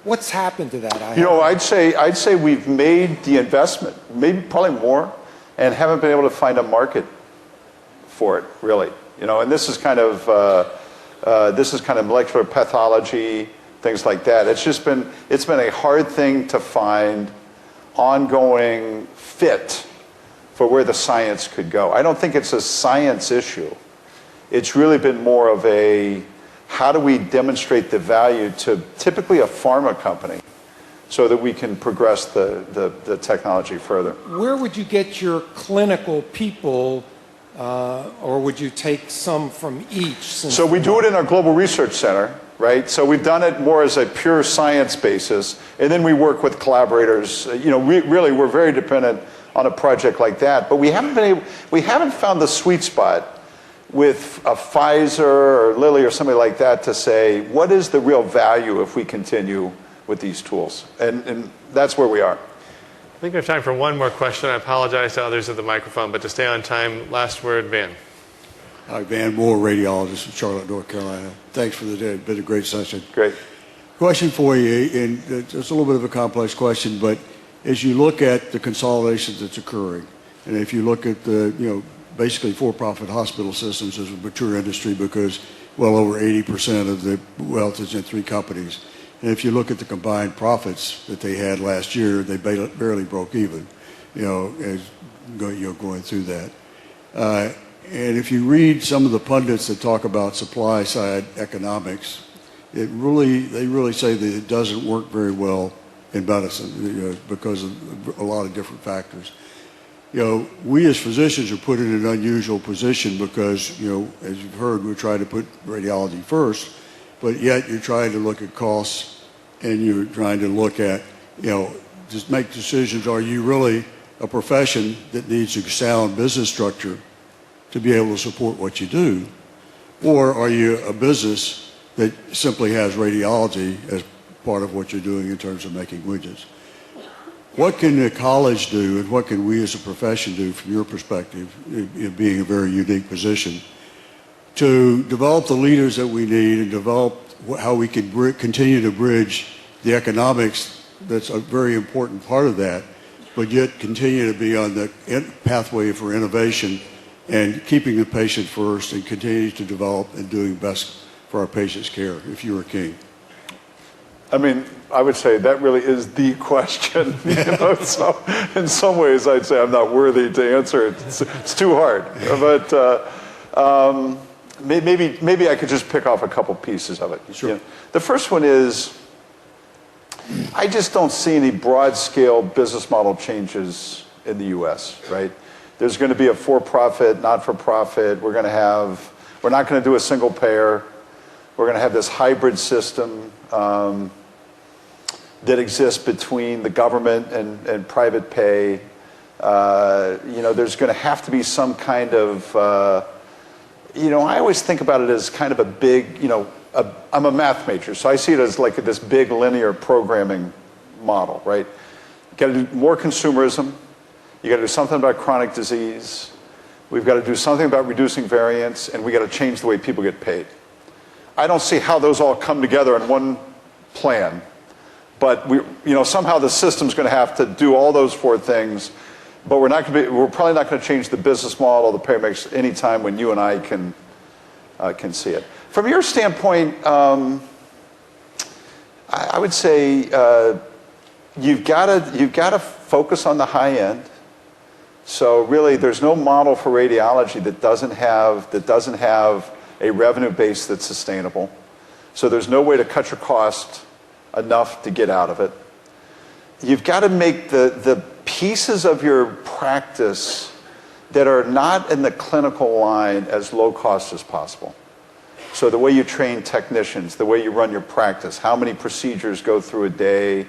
What's happened to that? I'd say we've made the investment, maybe probably more, and haven't been able to find a market for it, really. And this is kind of molecular pathology, things like that. It's been a hard thing to find ongoing fit for where the science could go. I don't think it's a science issue. It's really been more of a, how do we demonstrate the value to typically a pharma company so that we can progress the technology further? Where would you get your clinical people, or would you take some from each? So we do it in our Global Research Center, right? So we've done it more as a pure science basis, and then we work with collaborators. We're very dependent on a project like that, but we haven't found the sweet spot with a Pfizer or Lilly or somebody like that to say, what is the real value if we continue with these tools? And that's where we are. I think we have time for one more question. I apologize to others at the microphone, but to stay on time, last word, Van. Hi, Van Moore, radiologist from Charlotte, North Carolina. Thanks for the day. It's been a great session. Great. Question for you, and it's a little bit of a complex question, but as you look at the consolidation that's occurring, and if you look at the, basically for-profit hospital systems as a mature industry because well over 80% of the wealth is in 3 companies. And if you look at the combined profits that they had last year, they barely broke even, as going through that. And if you read some of the pundits that talk about supply side economics, they really say that it doesn't work very well in medicine because of a lot of different factors. We as physicians are put in an unusual position because, as you've heard, we're trying to put radiology first, but yet you're trying to look at costs and you're trying to look at, just make decisions. Are you really a profession that needs a sound business structure to be able to support what you do? Or are you a business that simply has radiology as part of what you're doing in terms of making widgets? What can a college do and what can we as a profession do from your perspective, being a very unique position, to develop the leaders that we need and develop how we can continue to bridge the economics that's a very important part of that, but yet continue to be on the pathway for innovation and keeping the patient first and continue to develop and doing best for our patients' care, if you were king? I mean, I would say that really is the question. So in some ways, I'd say I'm not worthy to answer it. It's too hard. But maybe I could just pick off a couple pieces of it. Sure. The first one is, I just don't see any broad-scale business model changes in the U.S., right? There's going to be a for-profit, not-for-profit. We're not going to do a single payer. We're going to have this hybrid system that exists between the government and private pay. There's going to have to be some kind of, I always think about it as kind of a big, I'm a math major, so I see it as like this big linear programming model, right? You got to do more consumerism. You got to do something about chronic disease. We've got to do something about reducing variance, and we got to change the way people get paid. I don't see how those all come together in one plan, but somehow the system's going to have to do all those 4 things. But we're probably not going to change the business model, the payer mix, any time when you and I can see it. From your standpoint, I would say you've got to focus on the high end. So really, there's no model for radiology that doesn't have a revenue base that's sustainable. So there's no way to cut your cost enough to get out of it. You've got to make the pieces of your practice that are not in the clinical line as low cost as possible. So the way you train technicians, the way you run your practice, how many procedures go through a day,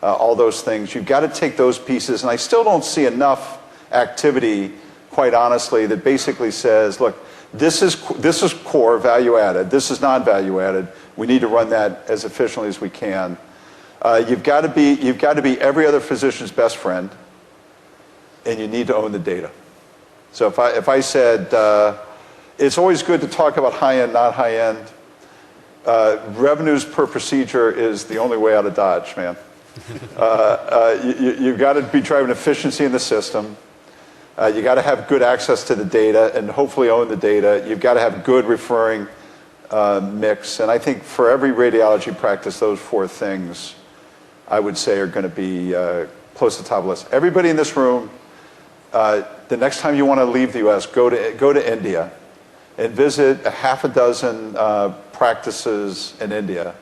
all those things. You've got to take those pieces, and I still don't see enough activity, quite honestly, that basically says, look, this is core value added. This is not value added. We need to run that as efficiently as we can. You've got to be every other physician's best friend, and you need to own the data. So if I said it's always good to talk about high end, not high end, revenues per procedure is the only way out of Dodge, man. You've got to be driving efficiency in the system. You got to have good access to the data and hopefully own the data. You've got to have good referring mix. And I think for every radiology practice, those four things, I would say, are going to be close to the top of the list. Everybody in this room, the next time you want to leave the U.S., go to India and visit a half a dozen practices in India.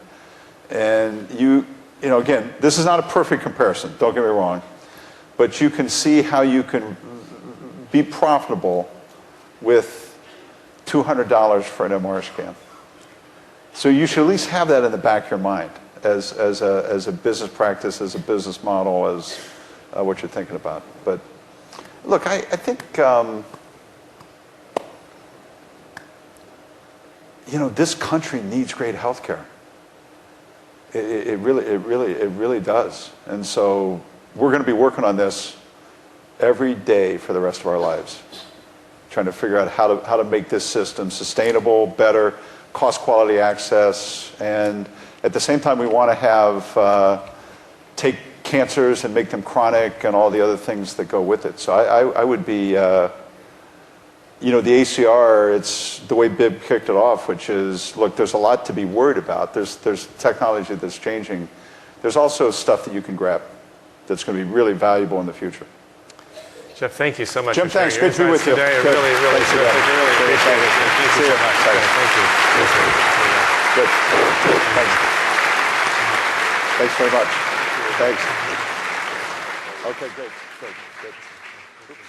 And you know, again, this is not a perfect comparison, don't get me wrong, but you can see how you can be profitable with $200 for an MR scan. So you should at least have that in the back of your mind as a business practice, as a business model, as what you're thinking about. But look, I think you know, this country needs great health care. It really does. And so we're going to be working on this every day for the rest of our lives, trying to figure out how to make this system sustainable, better, cost quality access, and at the same time we want to have take cancers and make them chronic and all the other things that go with it. So I would be, you know, the ACR, it's the way Bib kicked it off, which is, look, there's a lot to be worried about. There's technology that's changing. There's also stuff that you can grab that's going to be really valuable in the future. Jeff, thank you so much Jim, for sharing thanks. your Good to be with you. today. Good. Really Thanks terrific. again. Really appreciate it. Thank you so much. Thank you. Good. Thanks. Thanks very much. Thanks. Okay, great. Good.